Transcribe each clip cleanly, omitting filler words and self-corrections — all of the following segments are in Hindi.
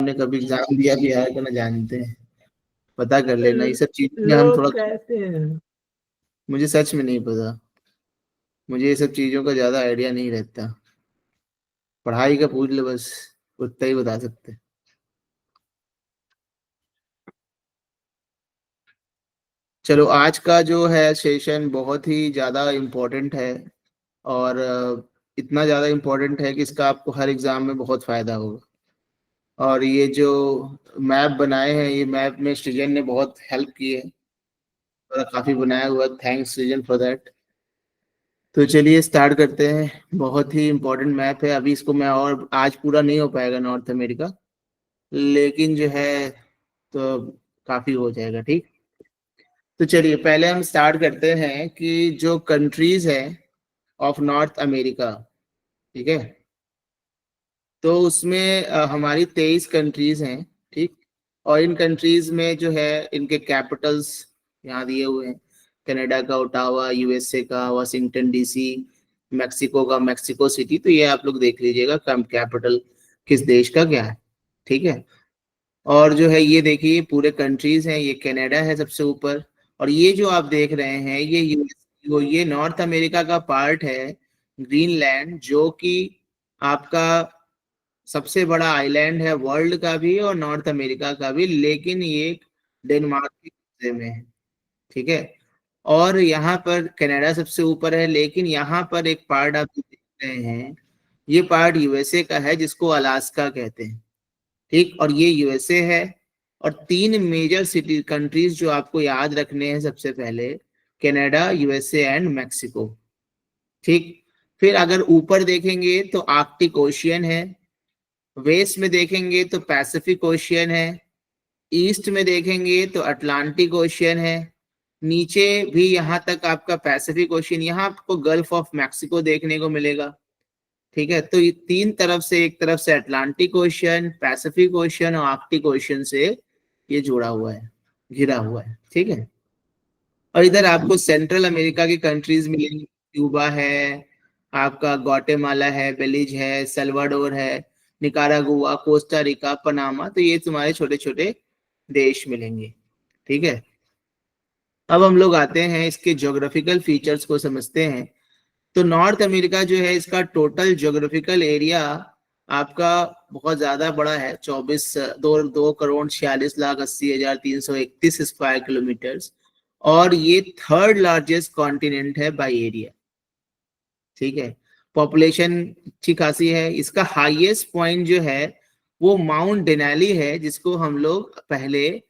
आपने कभी एग्जाम दिया भी है तो ना जानते हैं, पता कर लेना ये सब चीज में हम थोड़ा। लोग कहते हैं। मुझे सच में नहीं पता, मुझे ये सब चीजों का ज्यादा आइडिया नहीं रहता। पढ़ाई का पूछ ले बस, उतना ही बता सकते हैं। चलो, आज का जो है सेशन बहुत ही ज्यादा इम्पोर्टेंट है, और इतना ज्यादा इम्पोर्टेंट है कि इसका आपको हर एग्जाम में बहुत फायदा होगा। और ये जो मैप बनाए हैं, ये मैप में सृजन ने बहुत हेल्प की है, और काफी बनाया हुआ, थैंक्स सृजन फॉर दैट। तो चलिए स्टार्ट करते हैं। बहुत ही इम्पोर्टेंट मैप है, अभी इसको मैं, और आज पूरा नहीं हो पाएगा नॉर्थ अमेरिका, लेकिन जो है तो काफी हो जाएगा। ठीक, तो चलिए पहले हम स्टार्ट करते हैं कि जो कंट्रीज है ऑफ नॉर्थ अमेरिका, ठीक है, तो उसमें हमारी 23 कंट्रीज हैं। ठीक, और इन कंट्रीज में जो है इनके कैपिटल्स यहाँ दिए हुए हैं। कनाडा का ओटावा, यूएसए का वाशिंगटन डीसी, मेक्सिको का मेक्सिको सिटी। तो ये आप लोग देख लीजिएगा कम कैपिटल किस देश का क्या है। ठीक है, और जो है ये देखिए पूरे कंट्रीज हैं, ये कनाडा है सबसे ऊपर, और ये जो आप देख रहे हैं ये ये नॉर्थ अमेरिका का पार्ट है, ग्रीनलैंड, जो कि आपका सबसे बड़ा आइलैंड है वर्ल्ड का भी और नॉर्थ अमेरिका का भी, लेकिन ये डेनमार्क के कब्जे में है। ठीक है, और यहाँ पर कनाडा सबसे ऊपर है, लेकिन यहाँ पर एक पार्ट आप जो देख रहे हैं, ये पार्ट यूएसए का है जिसको अलास्का कहते हैं। ठीक, और ये यूएसए है। और तीन मेजर सिटी कंट्रीज जो आपको याद रखने हैं, सबसे पहले कनाडा, यूएसए एंड मैक्सिको। ठीक, फिर अगर ऊपर देखेंगे तो आर्कटिक ओशियन है, वेस्ट में देखेंगे तो पैसिफिक ओशियन है, ईस्ट में देखेंगे तो अटलांटिक ओशियन है, नीचे भी यहाँ तक आपका पैसिफिक ओशियन, यहाँ आपको गल्फ ऑफ मैक्सिको देखने को मिलेगा। ठीक है, तो ये तीन तरफ से, एक तरफ से अटलांटिक ओशियन, पैसिफिक ओशियन और आर्कटिक ओशियन से ये जुड़ा हुआ है, घिरा हुआ है। ठीक है, और इधर आपको सेंट्रल अमेरिका की कंट्रीज मिलेंगी, क्यूबा है, आपका ग्वाटेमाला है, बेलीज है, सल्वाडोर है, निकारागुआ, कोस्टा रिका, पनामा। तो ये तुम्हारे छोटे छोटे देश मिलेंगे। ठीक है, अब हम लोग आते हैं इसके ज्योग्राफिकल फीचर्स को समझते हैं। तो नॉर्थ अमेरिका जो है, इसका टोटल ज्योग्राफिकल एरिया आपका बहुत ज्यादा बड़ा है, 2 करोड़ 46 लाख 80 हजार 331 स्क्वायर किलोमीटर्स, और ये थर्ड लार्जेस्ट कॉन्टिनेंट है बाय एरिया। ठीक है, पॉपुलेशन अच्छी खासी है। इसका हाईएस्ट पॉइंट जो है वो माउंट डेनाली है, जिसको हम लोग पहले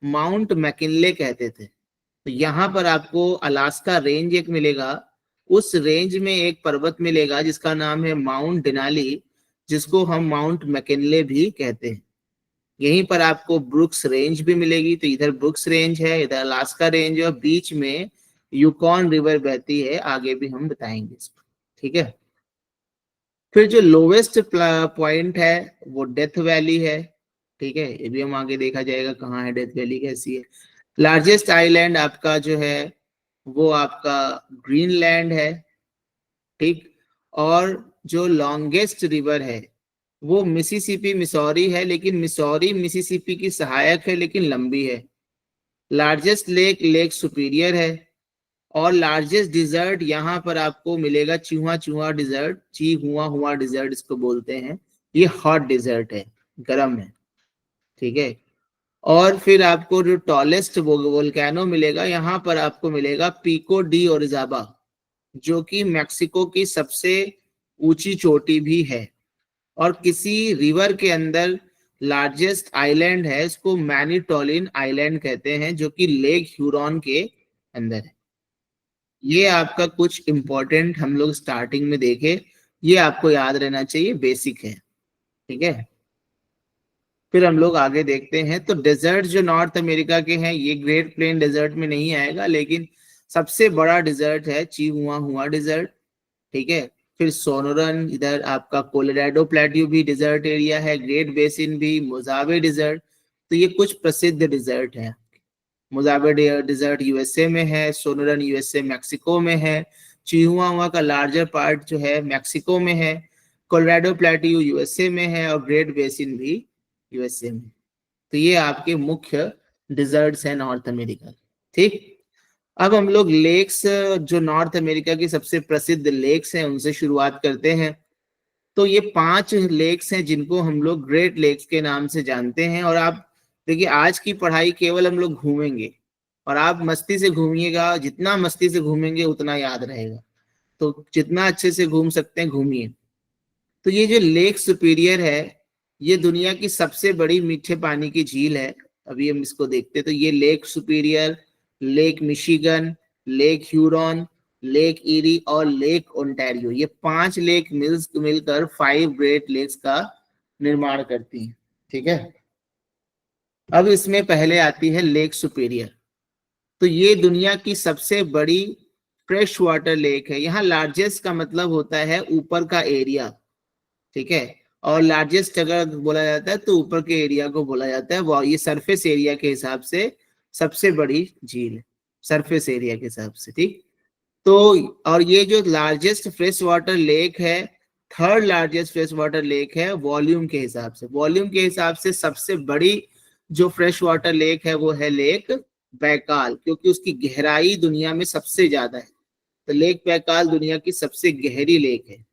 माउंट मैकिनले कहते थे। तो यहाँ पर आपको अलास्का रेंज एक मिलेगा, उस रेंज में एक पर्वत मिलेगा जिसका नाम है माउंट डेनाली, जिसको हम माउंट मैकिनले भी कहते हैं। यहीं पर आपको ब्रुक्स रेंज भी मिलेगी, तो इधर ब्रुक्स रेंज है, इधर अलास्का रेंज है, और बीच में यूकॉन रिवर बहती है, आगे भी हम बताएंगे इसको। ठीक है, फिर जो लोवेस्ट पॉइंट है वो डेथ वैली है। ठीक है, ये भी हम आगे देखा जाएगा कहाँ है डेथ वैली, कैसी है। लार्जेस्ट आइलैंड आपका जो है वो आपका ग्रीनलैंड है। ठीक, और जो लॉन्गेस्ट रिवर है वो मिसिसिपी मिसौरी है, लेकिन मिसौरी मिसिसिपी की सहायक है लेकिन लंबी है। लार्जेस्ट लेक लेक सुपीरियर है, और लार्जेस्ट डिजर्ट यहाँ पर आपको मिलेगा चूहा चूहा डिजर्ट, ची हुआ हुआ डिजर्ट इसको बोलते हैं। ये हॉट डिजर्ट है, गर्म है। ठीक है, और फिर आपको जो टॉलेस्ट वोल्केनो मिलेगा, यहाँ पर आपको मिलेगा पीको डी ओरिजाबा, जो कि मैक्सिको की सबसे ऊंची चोटी भी है, और किसी रिवर के अंदर लार्जेस्ट आइलैंड है, इसको मैनीटोलिन आइलैंड कहते हैं, जो कि लेक ह्यूरॉन के अंदर है। ये आपका कुछ इंपॉर्टेंट हम लोग स्टार्टिंग में देखे, ये आपको याद रहना चाहिए, बेसिक है। ठीक है, फिर हम लोग आगे देखते हैं। तो डेजर्ट जो नॉर्थ अमेरिका के हैं, ये ग्रेट प्लेन डेजर्ट में नहीं आएगा, लेकिन सबसे बड़ा डिजर्ट है चिहुआ हुआ डिजर्ट। ठीक है, फिर सोनोरन, इधर आपका कोलोराडो प्लेट्यू भी डिजर्ट एरिया है, ग्रेट बेसिन भी, मोजावे डिजर्ट। तो ये कुछ प्रसिद्ध डिजर्ट है। मोजावे डिजर्ट यूएसए में है, सोनोरन यूएसए मैक्सिको में है, चिहुआहुआ का लार्जर पार्ट जो है मैक्सिको में है, कोलोराडो प्लेट्यू यूएसए में है, और ग्रेट बेसिन भी यूएसए में। तो ये आपके मुख्य डिजर्ट्स हैं नॉर्थ अमेरिका। ठीक, अब हम लोग लेक्स, जो नॉर्थ अमेरिका की सबसे प्रसिद्ध लेक्स हैं उनसे शुरुआत करते हैं। तो ये 5 लेक्स हैं जिनको हम लोग ग्रेट लेक्स के नाम से जानते हैं। और आप देखिए, आज की पढ़ाई केवल हम लोग घूमेंगे, और आप मस्ती से घूमिएगा, जितना मस्ती से घूमेंगे उतना याद रहेगा। तो जितना अच्छे से घूम सकते हैं घूमिए। तो ये जो लेक सुपीरियर है, ये दुनिया की सबसे बड़ी मीठे पानी की झील है। अभी हम इसको देखते हैं। तो ये lake superior, lake Michigan, lake Huron, lake eerie और लेक ओंटारियो, ये 5 लेक मिलकर 5 ग्रेट लेक्स का निर्माण करती हैं। ठीक है, अब इसमें पहले आती है लेक सुपीरियर। तो ये दुनिया की सबसे बड़ी फ्रेश वाटर लेक है। यहाँ लार्जेस्ट का मतलब होता है ऊपर का एरिया। ठीक है, और लार्जेस्ट अगर बोला जाता है तो ऊपर के एरिया को बोला जाता है। वो ये सरफेस एरिया के हिसाब से सबसे बड़ी झील है, सरफेस एरिया के हिसाब से। ठीक, तो और ये जो लार्जेस्ट फ्रेश वाटर लेक है, third largest fresh water lake है वॉल्यूम के हिसाब से। वॉल्यूम के हिसाब से सबसे बड़ी जो फ्रेश वाटर लेक है वो है लेक बैकाल, क्योंकि उसकी गहराई दुनिया में सबसे ज्यादा है। तो लेक बैकाल दुनिया की सबसे गहरी लेक है।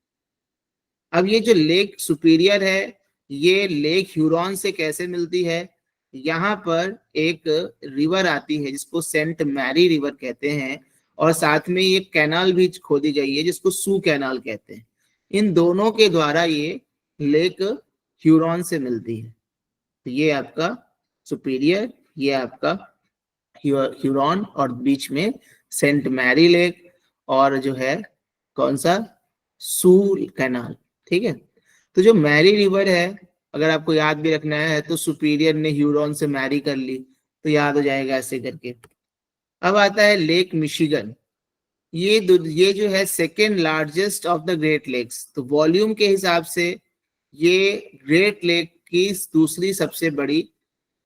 अब ये जो लेक सुपीरियर है, ये लेक ह्यूरॉन से कैसे मिलती है? यहाँ पर एक रिवर आती है जिसको सेंट मैरी रिवर कहते हैं, और साथ में ये कैनाल भी खोदी गई है जिसको सू कैनाल कहते हैं। इन दोनों के द्वारा ये लेक ह्यूरॉन से मिलती है। तो ये आपका सुपीरियर, ये आपका ह्यूरॉन, और बीच में सेंट मैरी लेक, और जो है कौन सा, सू कैनाल। ठीक है, तो जो मैरी रिवर है, अगर आपको याद भी रखना है तो सुपीरियर ने ह्यूरॉन से मैरी कर ली, तो याद हो जाएगा ऐसे करके। अब आता है लेक मिशिगन। ये जो है second largest of the Great Lakes. तो वॉल्यूम के हिसाब से ये ग्रेट लेक की दूसरी सबसे बड़ी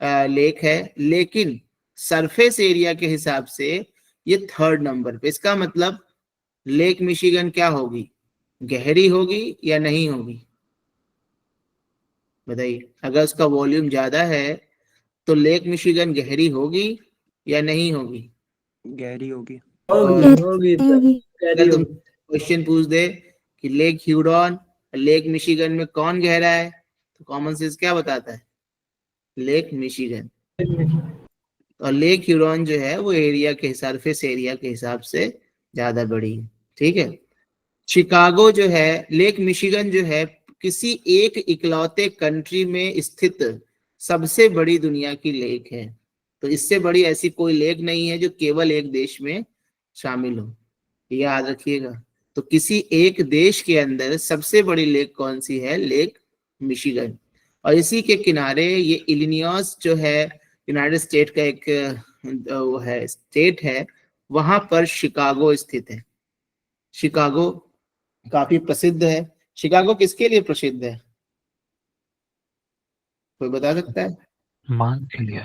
लेक है, लेकिन सरफेस एरिया के हिसाब से ये थर्ड नंबर पे। इसका मतलब लेक मिशिगन क्या होगी, गहरी होगी या नहीं होगी? बताइए, अगर उसका वॉल्यूम ज्यादा है तो लेक मिशिगन गहरी होगी या नहीं होगी? गहरी होगी। होगी सर, अगर तुम क्वेश्चन पूछ दे कि लेक ह्यूरॉन, लेक मिशिगन में कौन गहरा है, तो कॉमन सेंस क्या बताता है? Lake Michigan. और लेक ह्यूरॉन जो है वो एरिया के सरफेस एरिया के हिसाब से ज्यादा बड़ी है। ठीक है, शिकागो जो है, लेक मिशिगन जो है किसी एक इकलौते कंट्री में स्थित सबसे बड़ी दुनिया की लेक है। तो इससे बड़ी ऐसी कोई लेक नहीं है जो केवल एक देश में शामिल हो, याद रखिएगा। तो किसी एक देश के अंदर सबसे बड़ी लेक कौन सी है? Lake Michigan. और इसी के किनारे ये इलिनियस जो है, यूनाइटेड स्टेट का एक वो है, स्टेट है, वहां पर शिकागो स्थित है। शिकागो काफी प्रसिद्ध है। शिकागो किसके लिए प्रसिद्ध है, कोई बता सकता है? मांस के लिए।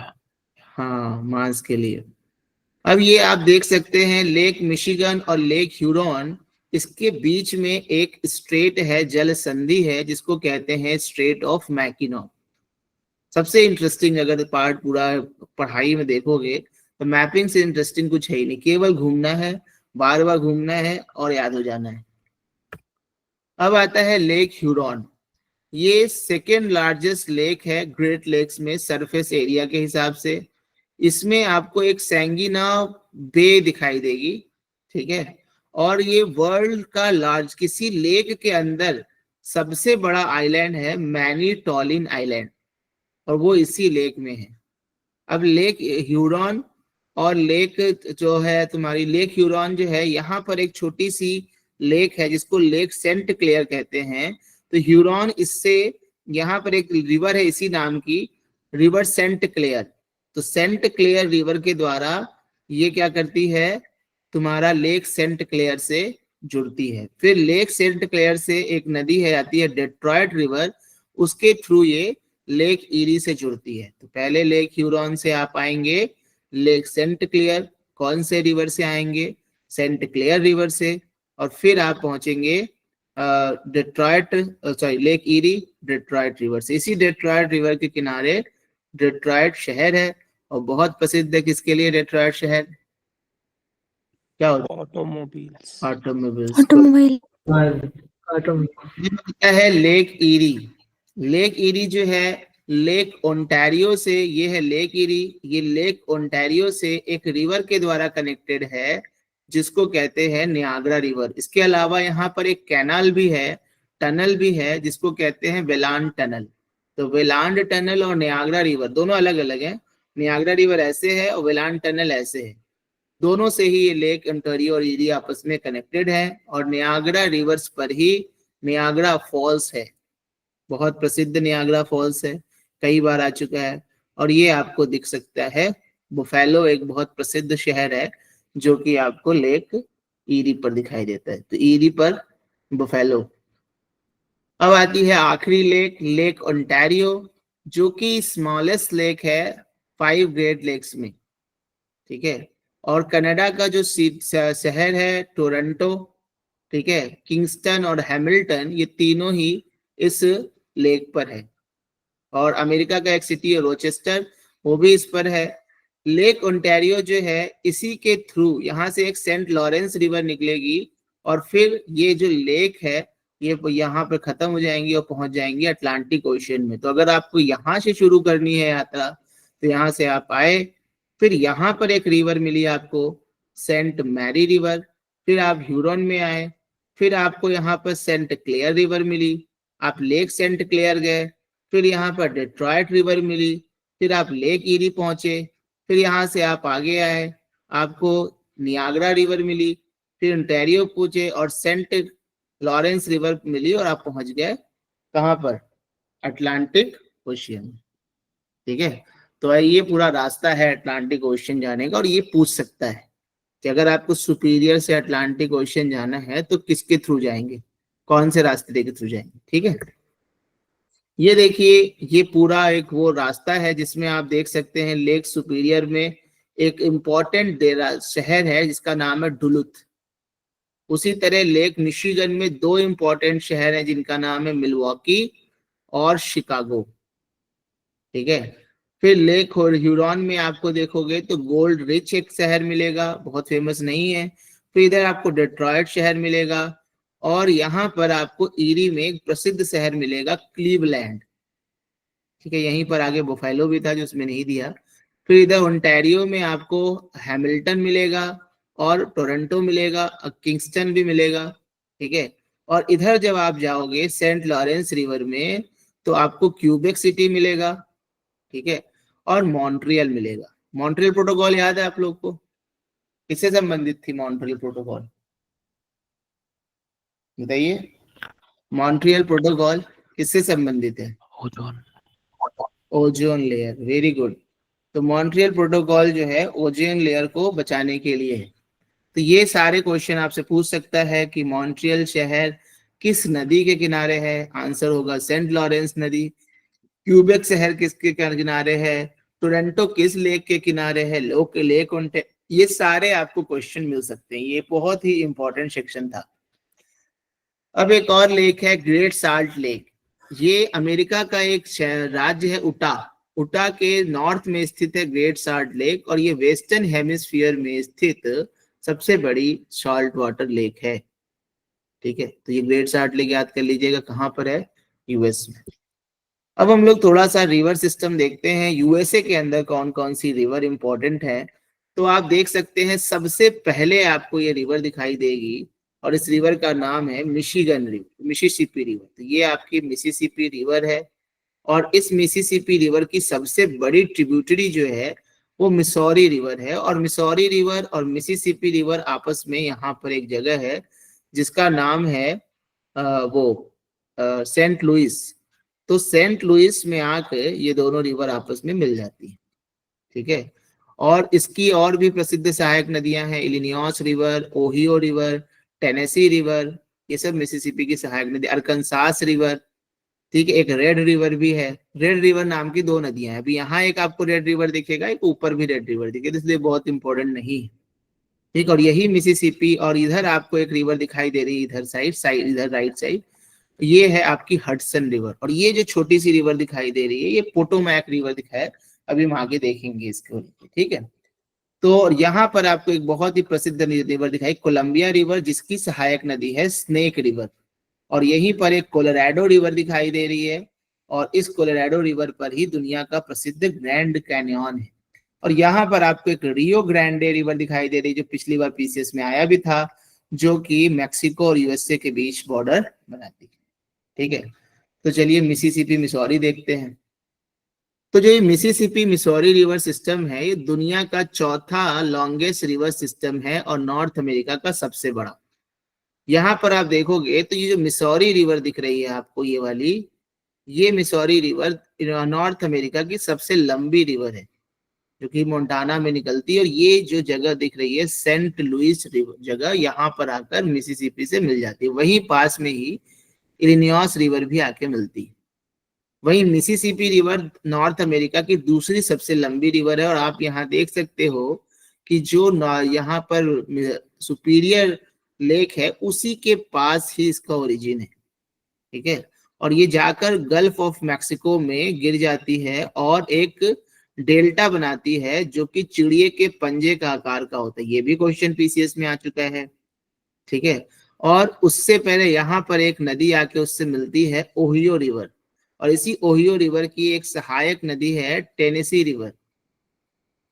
हाँ, मांस के लिए। अब ये आप देख सकते हैं लेक मिशिगन और लेक ह्यूरॉन, इसके बीच में एक स्ट्रेट है, जल संधि है, जिसको कहते हैं स्ट्रेट ऑफ मैकिनॉ। सबसे इंटरेस्टिंग अगर पार्ट पूरा पढ़ाई में देखोगे तो मैपिंग से इंटरेस्टिंग कुछ है ही नहीं, केवल घूमना है, बार बार घूमना है और याद हो जाना है। अब आता है लेक ह्यूरॉन। ये सेकेंड लार्जेस्ट लेक है ग्रेट लेक्स में सरफेस एरिया के हिसाब से। इसमें आपको एक सैंगिना बे दिखाई देगी। ठीक है, और ये वर्ल्ड का लार्ज, किसी लेक के अंदर सबसे बड़ा आइलैंड है मैनीटॉलिन आइलैंड, और वो इसी लेक में है। अब लेक ह्यूरॉन और लेक जो है तुम्हारी, लेक ह्यूरॉन जो है, यहाँ पर एक छोटी सी लेक है जिसको लेक सेंट क्लेयर कहते हैं। तो ह्यूरॉन इससे, यहाँ पर एक रिवर है इसी नाम की, रिवर सेंट क्लेयर। तो सेंट क्लेयर रिवर के द्वारा ये क्या करती है, तुम्हारा लेक सेंट क्लेयर से जुड़ती है। फिर लेक सेंट क्लेयर से एक नदी है आती है डेट्रॉयट रिवर, उसके थ्रू ये लेक ईरी से जुड़ती है। तो पहले लेक ह्यूरॉन से आप आएंगे लेक सेंट क्लेयर, कौन से रिवर से आएंगे? सेंट क्लेयर रिवर से। और फिर आप पहुंचेंगे Detroit, sorry lake eerie Detroit river से। इसी डेट्रॉयट रिवर के किनारे डेट्रॉयट शहर है, और बहुत प्रसिद्ध है किसके लिए डेट्रॉयट शहर? क्या होता ऑटोमोबाइल्स। है? ऑटोमोबाइल्स। ऑटोमोबाइल। क्या है? Lake eerie. लेक ईरी जो है लेक ओंटारियो से, ये है लेक ईरी, ये लेक ओंटारियो से एक रिवर के द्वारा कनेक्टेड है जिसको कहते हैं नियाग्रा रिवर। इसके अलावा यहाँ पर एक कैनाल भी है, टनल भी है, जिसको कहते हैं वेलांड टनल। तो वेलांड टनल और नियाग्रा रिवर दोनों अलग अलग हैं। नियाग्रा रिवर ऐसे है और वेलांड टनल ऐसे है। दोनों से ही ये लेक ओंटारियो और ईरी आपस में कनेक्टेड है, और नियाग्रा रिवर्स पर ही नियाग्रा फॉल्स है। बहुत प्रसिद्ध नियाग्रा फॉल्स है, कई बार आ चुका है। और ये आपको दिख सकता है, बुफेलो एक बहुत प्रसिद्ध शहर है जो कि आपको लेक ईरी पर दिखाई देता है। तो ईरी पर बुफेलो। अब आती है आखिरी लेक, लेक ओंटारियो, जो कि स्मॉलेस्ट लेक है 5 ग्रेट लेक्स में। ठीक है। और कनाडा का जो शहर है टोरंटो, ठीक है, किंगस्टन और हैमिल्टन, ये तीनों ही इस लेक पर है। और अमेरिका का एक सिटी है रोचेस्टर, वो भी इस पर है। लेक ओंटारियो जो है इसी के थ्रू यहाँ से एक सेंट लॉरेंस रिवर निकलेगी, और फिर ये जो लेक है ये यहाँ पे खत्म हो जाएंगी और पहुंच जाएंगी अटलांटिक ओशियन में। तो अगर आपको यहाँ से शुरू करनी है यात्रा, तो यहाँ से आप आए, फिर यहाँ पर एक रिवर मिली आपको सेंट मैरी रिवर, फिर आप ह्यूरॉन में आए, फिर आपको यहाँ पर सेंट क्लेयर रिवर मिली, आप लेक सेंट क्लेयर गए, फिर यहाँ पर डेट्रॉयट रिवर मिली, फिर आप लेक ईरी पहुंचे, फिर यहाँ से आप आगे आए, आपको नियाग्रा रिवर मिली, फिर ओंटारियो पहुंचे और सेंट लॉरेंस रिवर मिली, और आप पहुंच गए कहाँ पर? Atlantic ocean. ठीक है। तो ये पूरा रास्ता है अटलांटिक ओशियन जाने का। और ये पूछ सकता है कि अगर आपको सुपीरियर से अटलांटिक ओशियन जाना है तो किसके थ्रू जाएंगे, कौन से रास्ते के थ्रू जाएंगे? ठीक है। ये देखिए, ये पूरा एक वो रास्ता है जिसमें आप देख सकते हैं लेक सुपीरियर में एक इम्पोर्टेंट शहर है जिसका नाम है डुलुथ। उसी तरह लेक मिशिगन में 2 इम्पोर्टेंट शहर हैं जिनका नाम है मिलवॉकी और शिकागो। ठीक है। फिर लेक और ह्यूरॉन में आपको देखोगे तो गोल्ड रिच एक शहर मिलेगा, बहुत फेमस नहीं है। फिर इधर आपको डेट्रॉयट शहर मिलेगा, और यहाँ पर आपको ईरी में एक प्रसिद्ध शहर मिलेगा क्लीवलैंड। ठीक है। यहीं पर आगे बुफेलो भी था जो उसमें नहीं दिया। फिर इधर ओंटारियो में आपको हैमिल्टन मिलेगा, और टोरंटो मिलेगा, किंगस्टन भी मिलेगा। ठीक है। और इधर जब आप जाओगे सेंट लॉरेंस रिवर में, तो आपको क्यूबेक सिटी मिलेगा। ठीक है। और मॉन्ट्रियल मिलेगा। मॉन्ट्रियल प्रोटोकॉल याद है आप लोग को? किससे संबंधित थी मॉन्ट्रियल प्रोटोकॉल? बताइए, मॉन्ट्रियल प्रोटोकॉल किससे संबंधित है? Ozone. Ozone layer. Very good. तो मॉन्ट्रियल प्रोटोकॉल जो है ओजोन लेयर को बचाने के लिए है। तो ये सारे क्वेश्चन आपसे पूछ सकता है कि मॉन्ट्रियल शहर किस नदी के किनारे है? आंसर होगा सेंट लॉरेंस नदी। क्यूबेक शहर किसके किनारे है? टोरंटो किस लेक के किनारे है? लेक ओंटे। ये सारे आपको क्वेश्चन मिल सकते हैं। ये बहुत ही इंपॉर्टेंट सेक्शन था। अब एक और लेक है ग्रेट साल्ट लेक। ये अमेरिका का एक राज्य है उटा। उटा के नॉर्थ में स्थित है ग्रेट साल्ट लेक, और ये वेस्टर्न हेमिस्फीयर में स्थित सबसे बड़ी सॉल्ट वाटर लेक है। ठीक है। तो ये ग्रेट साल्ट लेक याद कर लीजिएगा, कहाँ पर है? यूएस में। अब हम लोग थोड़ा सा रिवर सिस्टम देखते हैं यूएसए के अंदर कौन कौन सी रिवर इंपॉर्टेंट है। तो आप देख सकते हैं सबसे पहले आपको ये रिवर दिखाई देगी, और इस रिवर का नाम है मिशिगन रिवर, मिसिसिपी रिवर। तो ये आपकी मिसिसिपी रिवर है, और इस मिसिसिपी रिवर की सबसे बड़ी ट्रिब्यूटरी जो है वो मिसौरी रिवर है। और मिसौरी रिवर और मिसिसिपी रिवर आपस में यहाँ पर एक जगह है जिसका नाम है सेंट लुइस। तो सेंट लुइस में आकर ये दोनों रिवर आपस में मिल जाती है। ठीक है। और इसकी और भी प्रसिद्ध सहायक नदियां हैं, Illinois river, Ohio river, Tennessee river, ये सब मिसिसिपी की सहायक नदी। Arkansas river. ठीक है। एक रेड रिवर भी है। रेड रिवर नाम की 2 नदियां हैं। अभी यहाँ एक आपको रेड रिवर दिखेगा, एक ऊपर भी रेड रिवर दिखेगा, इसलिए बहुत इंपॉर्टेंट नहीं है। ठीक, और यही मिसिसिपी, और इधर आपको एक रिवर दिखाई दे रही है, इधर साइड इधर राइट साइड, ये है आपकी हडसन रिवर। और ये जो छोटी सी रिवर दिखाई दे रही है ये पोटोमैक रिवर दिखाया, अभी हम आगे देखेंगे इसको, ठीक है। तो यहाँ पर आपको एक बहुत ही प्रसिद्ध रिवर दिखाई, कोलंबिया रिवर, जिसकी सहायक नदी है स्नेक रिवर। और यहीं पर एक कोलोराडो रिवर दिखाई दे रही है, और इस कोलोराडो रिवर पर ही दुनिया का प्रसिद्ध ग्रैंड कैन्यन है। और यहाँ पर आपको एक रियो ग्रांडे रिवर दिखाई दे रही है, जो पिछली बार पीसीएस में आया भी था, जो कि मैक्सिको और यूएसए के बीच बॉर्डर बनाती है, ठीक है। तो चलिए मिसिसिपी मिसौरी देखते हैं। तो जो ये मिसिसिपी मिसौरी रिवर सिस्टम है, ये दुनिया का चौथा लॉन्गेस्ट रिवर सिस्टम है और नॉर्थ अमेरिका का सबसे बड़ा। यहाँ पर आप देखोगे तो ये जो मिसौरी रिवर दिख रही है आपको, ये वाली, ये मिसौरी रिवर नॉर्थ अमेरिका की सबसे लंबी रिवर है, जो कि मोंटाना में निकलती है। और ये जो जगह दिख रही है सेंट लुइस रिवर जगह, यहाँ पर आकर मिसिसिपी से मिल जाती है। वहीं पास में ही इलिनॉइस रिवर भी आके मिलती है। वहीं मिसिसिपी रिवर नॉर्थ अमेरिका की दूसरी सबसे लंबी रिवर है। और आप यहाँ देख सकते हो कि जो यहाँ पर सुपीरियर लेक है उसी के पास ही इसका ओरिजिन है, ठीक है। और ये जाकर गल्फ ऑफ मैक्सिको में गिर जाती है और एक डेल्टा बनाती है, जो कि चिड़िए के पंजे का आकार का होता है। ये भी क्वेश्चन पीसीएस में आ चुका है, ठीक है। और उससे पहले यहाँ पर एक नदी आके उससे मिलती है, ओहियो रिवर। और इसी ओहियो रिवर की एक सहायक नदी है टेनेसी रिवर,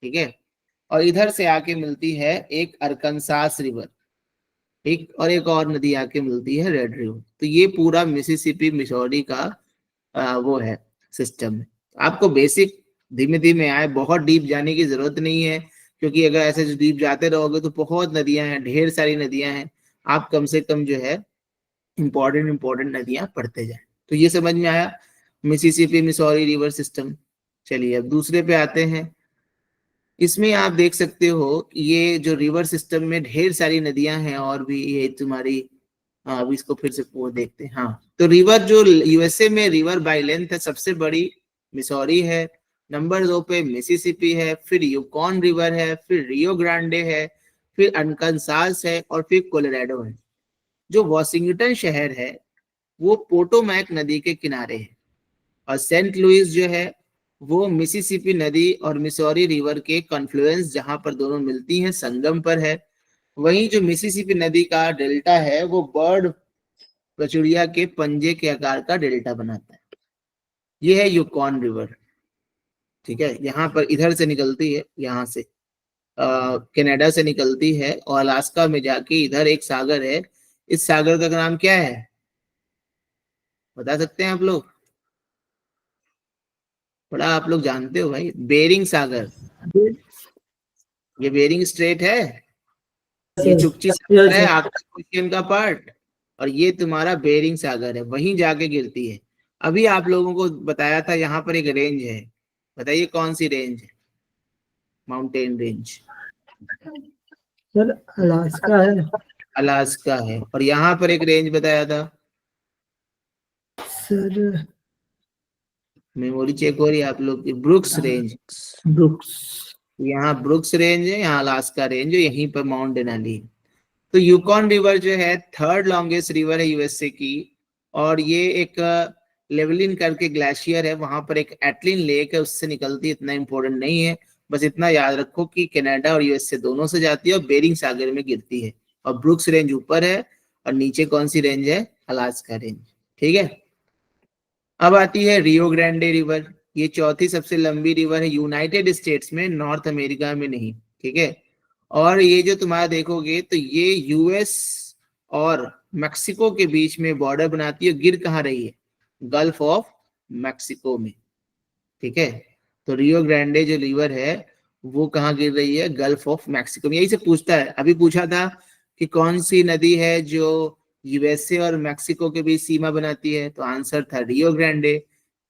ठीक है। और इधर से आके मिलती है एक अरकनसास रिवर, ठीक। और एक और नदी आके मिलती है रेड रिवर। तो ये पूरा मिसिसिपी मिसौरी का वो है सिस्टम। आपको बेसिक धीमे धीमे आए, बहुत डीप जाने की जरूरत नहीं है, क्योंकि अगर ऐसे डीप जाते रहोगे तो बहुत नदियां हैं, ढेर सारी नदियां हैं। आप कम से कम जो है इंपॉर्टेंट नदियां पढ़ते जाए। तो ये समझ में आया मिसिसिपी मिसौरी रिवर सिस्टम। चलिए अब दूसरे पे आते हैं। इसमें आप देख सकते हो कि ये जो रिवर सिस्टम में ढेर सारी नदियां हैं, और भी ये तुम्हारी, अब इसको फिर से वो देखते हैं। हाँ, तो रिवर जो यूएसए में रिवर बाय लेंथ है सबसे बड़ी मिसौरी है, नंबर 2 पे मिसिसिपी है, फिर यूकॉन रिवर है, फिर रियो ग्रांडे है, फिर अनकनसास है, और फिर कोलोराडो है। जो वॉशिंगटन शहर है वो पोटोमैक नदी के किनारे है, और सेंट लुइस जो है वो मिसिसिपी नदी और मिसौरी रिवर के कॉन्फ्लुएंस, जहां पर दोनों मिलती हैं, संगम पर है। वहीं जो मिसिसिपी नदी का डेल्टा है वो बर्ड चिड़िया के पंजे के आकार का डेल्टा बनाता है। ये है यूकॉन रिवर, ठीक है। यहाँ पर इधर से निकलती है, यहाँ से कनाडा से निकलती है, और अलास्का में जाके इधर एक सागर है। इस सागर का नाम क्या है, बता सकते हैं आप लोग? बड़ा आप लोग जानते हो भाई, बेरिंग सागर। ये बेरिंग स्ट्रेट है, ये चुपची सागर है आपका क्वेश्चन का पार्ट, और ये तुम्हारा बेरिंग सागर है, वहीं जाके गिरती है। अभी आप लोगों को बताया था यहाँ पर एक रेंज है, बताइए कौन सी रेंज है? माउंटेन रेंज सर अलास्का है अलास्का है। और यहाँ पर एक रेंज बताया था, सर, मेमोरी चेक हो रही है आप लोग की, ब्रुक्स रेंज। ब्रुक्स। यहाँ ब्रुक्स रेंज है, यहाँ अलास्का रेंज है, यहीं पर माउंट डेनाली है। तो यूकॉन रिवर जो है थर्ड लॉन्गेस्ट रिवर है यूएसए की, और ये एक लेवलिन करके ग्लेशियर है, वहां पर एक एटलिन लेक है, उससे निकलती है। इतना इंपॉर्टेंट नहीं है, बस इतना याद रखो कि कनाडा और यूएसए दोनों से जाती है और बेरिंग सागर में गिरती है। और ब्रुक्स रेंज ऊपर है, और नीचे कौन सी रेंज है? अलास्का रेंज, ठीक है। अब आती है रियो ग्रांडे रिवर। ये चौथी सबसे लंबी रिवर है यूनाइटेड स्टेट्स में, नॉर्थ अमेरिका में नहीं, ठीक है। और ये जो तुम्हारा देखोगे तो ये यूएस और मैक्सिको के बीच में बॉर्डर बनाती है। गिर कहाँ रही है? गल्फ ऑफ मैक्सिको में, ठीक है। तो रियो ग्रांडे जो रिवर है वो कहाँ गिर रही है? गल्फ ऑफ मैक्सिको में। यही से पूछता है, अभी पूछा था कि कौन सी नदी है जो यूएसए और मैक्सिको के बीच सीमा बनाती है, तो आंसर था रियो ग्रांडे।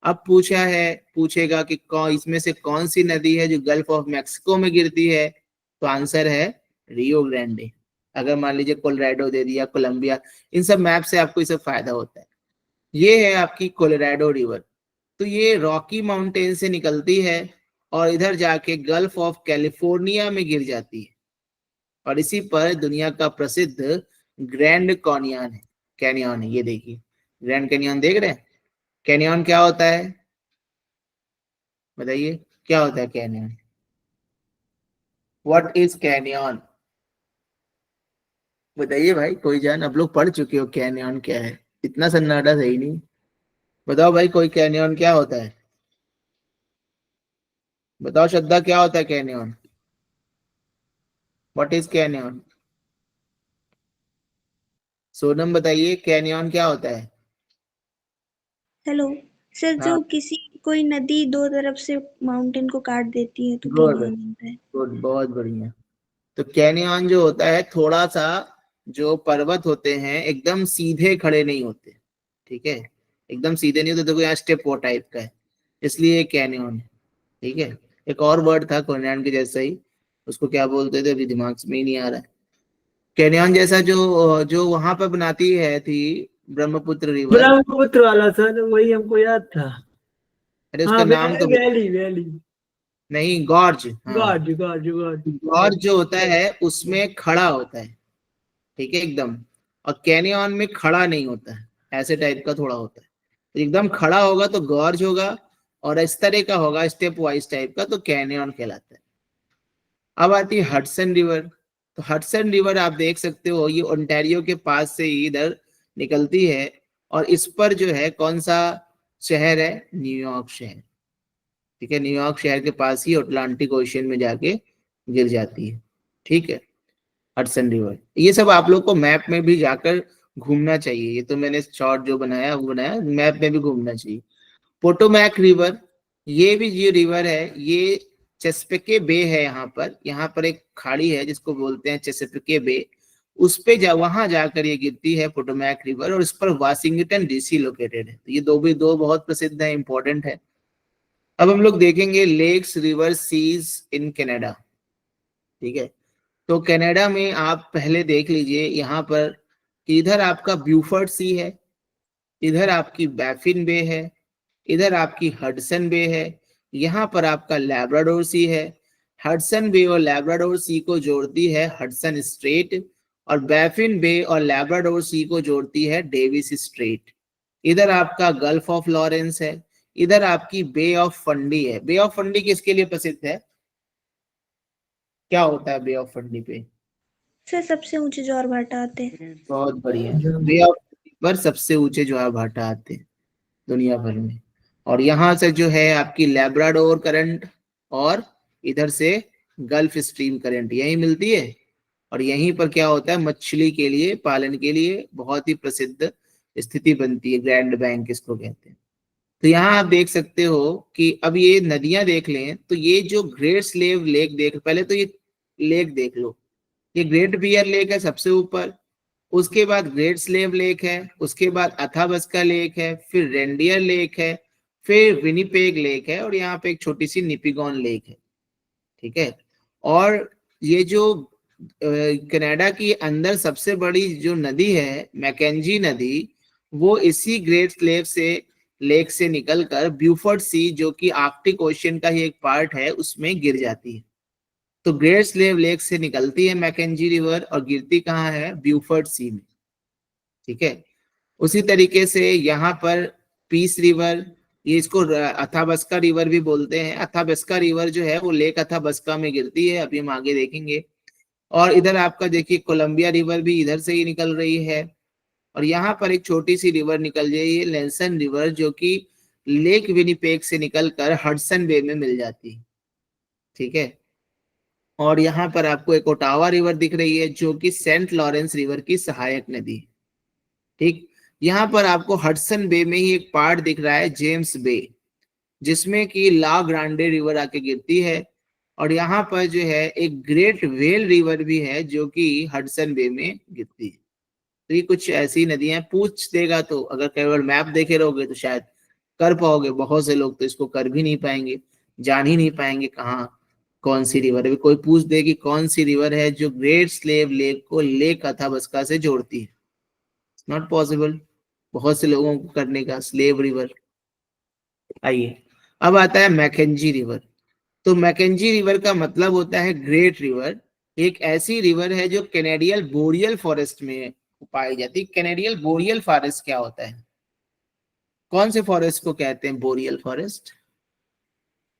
अब पूछेगा कि इसमें से कौन सी नदी है जो गल्फ ऑफ मैक्सिको में गिरती है, तो आंसर है रियो ग्रांडे। अगर मान लीजिए कोलोराडो दे दिया, कोलंबिया, इन सब मैप से आपको ये सब फायदा होता है। ये है आपकी कोलोराडो रिवर। तो ये रॉकी माउंटेन से निकलती है और इधर जाके गल्फ ऑफ कैलिफोर्निया में गिर जाती है, और इसी पर दुनिया का प्रसिद्ध ग्रैंड कैनियन है। कैनियन है, ये देखिए ग्रैंड कैनियन देख रहे हैं। कैनियन क्या होता है बताइए, क्या होता है कैनियन? What is canyon? बताइए भाई, कोई जान, आप लोग पढ़ चुके हो कैनियन क्या है, इतना सन्नाटा सही नहीं। बताओ भाई, कोई कैनियन क्या होता है? बताओ श्रद्धा, क्या होता है canyon? What is canyon? Sonam बताइए, कैनियन क्या होता है? हेलो सर, हाँ, जो किसी कोई नदी दो तरफ से माउंटेन को काट देती है तो गुड कैनियन बनता है। गुड, बहुत बढ़िया। तो कैनियन जो होता है, थोड़ा सा जो पर्वत होते हैं एकदम सीधे खड़े नहीं होते, ठीक है, एकदम सीधे नहीं होते। देखो यहाँ स्टेप वो टाइप का है, इसलिए कैनियन है, ठीक है। एक और वर्ड था कैनियन के जैसा ही, उसको क्या बोलते थे अभी दिमाग में ही नहीं आ रहा है। कैनियन जैसा जो जो वहां पर बनाती है थी ब्रह्मपुत्र रिवर। ब्रह्मपुत्र वाला सर, वही हमको याद था। अरे हाँ, उसका नाम तो वैली वैली। नहीं, गॉर्ज, हाँ। God God God. गॉर्ज जो होता है उसमें खड़ा होता है, ठीक है, एकदम। और कैनियन में खड़ा नहीं होता है, ऐसे टाइप का थोड़ा होता है। तो एकदम खड़ा होगा तो गॉर्ज होगा, और इस तरह का होगा स्टेप वाइज टाइप का, तो कैनियन कहलाता है। अब आती है हडसन रिवर। तो हडसन रिवर आप देख सकते हो, ये ओंटारियो के पास से ही इधर निकलती है, और इस पर जो है कौन सा शहर है? न्यूयॉर्क शहर, ठीक है। न्यूयॉर्क शहर के पास ही अटलांटिक ओशियन में जाके गिर जाती है, ठीक है, हडसन रिवर। ये सब आप लोग को मैप में भी जाकर घूमना चाहिए, ये तो मैंने शॉर्ट जो बनाया वो बनाया, मैप में भी घूमना चाहिए। पोटोमैक रिवर, ये भी जो रिवर है ये चेसपिके बे है, यहाँ पर एक खाड़ी है जिसको बोलते हैं चेसपिके बे, उस पे वहां जाकर ये गिरती है पोटोमैक रिवर, और इस पर वाशिंगटन डीसी लोकेटेड है। तो ये दो बहुत प्रसिद्ध है, इंपॉर्टेंट है। अब हम लोग देखेंगे lakes river seas in Canada, ठीक है। तो कनाडा में आप पहले देख लीजिए, यहाँ पर इधर आपका ब्यूफर्ड सी है, इधर आपकी बैफिन बे है, इधर आपकी हडसन बे है, यहाँ पर आपका लैब्राडोर सी है। हडसन बे और लैब्राडोर सी को जोड़ती है हडसन स्ट्रेट, और बैफिन बे और लैब्राडोर सी को जोड़ती है डेविस स्ट्रेट। इधर आपका गल्फ ऑफ लॉरेंस है, इधर आपकी बे ऑफ फंडी है। बे ऑफ फंडी किसके लिए प्रसिद्ध है? क्या होता है बे ऑफ फंडी पे? सर सबसे ऊंचे ज्वार भाटा आते हैं। बहुत बढ़िया। बे ऑफ फंडी पर सबसे ऊंचे ज्वार भाटा आते हैं दुनिया भर में, और यहाँ से जो है आपकी लैब्राडोर करंट, और इधर से गल्फ स्ट्रीम करंट यही मिलती है। और यहीं पर क्या होता है, मछली के लिए, पालन के लिए बहुत ही प्रसिद्ध स्थिति बनती है, ग्रैंड बैंक इसको कहते हैं। तो यहाँ आप देख सकते हो कि अब ये नदियां देख लें, तो ये जो ग्रेट स्लेव लेक देख, पहले तो ये लेक देख लो, ये ग्रेट बियर लेक है सबसे ऊपर, उसके बाद ग्रेट स्लेव लेक है, उसके बाद अथाबस्का लेक है, फिर रेंडियर लेक है, फिर विनिपेग लेक है, और यहाँ पे एक छोटी सी निपिगॉन लेक है, ठीक है। और ये जो कनाडा की अंदर सबसे बड़ी जो नदी है मैकेंजी नदी, वो इसी ग्रेट स्लेव से लेक से निकलकर ब्यूफोर्ड सी, जो कि आर्कटिक ओशियन का ही एक पार्ट है, उसमें गिर जाती है। तो ग्रेट स्लेव लेक से निकलती है मैकेंजी रिवर और गिरती कहाँ है? ब्यूफोर्ड सी में, ठीक है। उसी तरीके से यहाँ पर पीस रिवर, ये इसको अथाबस्का रिवर भी बोलते हैं। अथाबस्का रिवर जो है वो लेक अथाबस्का में गिरती है, अभी हम आगे देखेंगे। और इधर आपका देखिए कोलंबिया रिवर भी इधर से ही निकल रही है, और यहाँ पर एक छोटी सी रिवर निकल रही है लेंसन रिवर, जो कि लेक विनिपेग से निकलकर हडसन बे में मिल जाती है, ठीक है। और यहाँ पर आपको एक ओटावा रिवर दिख रही है, जो कि सेंट लॉरेंस रिवर की सहायक नदी है, ठीक। यहाँ पर आपको हडसन बे में ही एक पार्ट दिख रहा है जेम्स बे, जिसमें कि ला ग्रांडे रिवर आके गिरती है। और यहाँ पर जो है एक ग्रेट वेल रिवर भी है, जो कि हडसन बे में गिरती है। तो ये कुछ ऐसी नदियां, पूछ देगा तो अगर केवल मैप देखे रहोगे तो शायद कर पाओगे, बहुत से लोग तो इसको कर भी नहीं पाएंगे, जान ही नहीं पाएंगे कहाँ कौन सी रिवर है। कोई पूछ दे कि कौन सी रिवर है जो ग्रेट स्लेव लेक को लेक अथाबस्का से जोड़ती है, नॉट पॉसिबल बहुत से लोगों को करने का, स्लेव रिवर। आइए, अब आता है मैकेंजी रिवर। तो मैकेंजी रिवर का मतलब होता है ग्रेट रिवर, एक ऐसी रिवर है जो कैनेडियन बोरियल फॉरेस्ट में पाई जाती है। कैनेडियन बोरियल फॉरेस्ट क्या होता है? कौन से फॉरेस्ट को कहते हैं बोरियल फॉरेस्ट?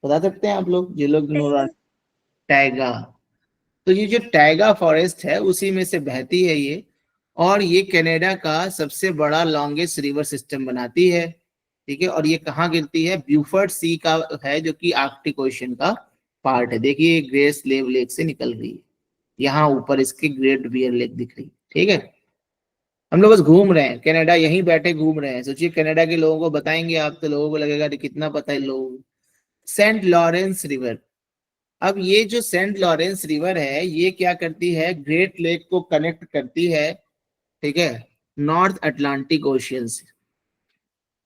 बता सकते हैं आप लोग, जो लोग टाइगर। टाइगा। तो ये जो टाइगा फॉरेस्ट है उसी में से बहती है ये, और ये कनाडा का सबसे बड़ा लॉन्गेस्ट रिवर सिस्टम बनाती है। ठीक है, और ये कहाँ गिरती है? ब्यूफर्ट सी का है, जो कि आर्कटिक ओशन का पार्ट है। देखिए ग्रेट स्लेव लेक से निकल रही है, यहाँ ऊपर इसके ग्रेट बियर लेक दिख रही है। ठीक है, हम लोग बस घूम रहे हैं कनाडा, यहीं बैठे घूम रहे हैं। सोचिए कनाडा के लोगों को बताएंगे आप तो लोगों को लगेगा कि कितना पता है लोगों को। Saint Lawrence River. अब ये जो सेंट लॉरेंस रिवर है ये क्या करती है? ग्रेट लेक को कनेक्ट करती है, ठीक है, नॉर्थ अटलांटिक ओशियन से।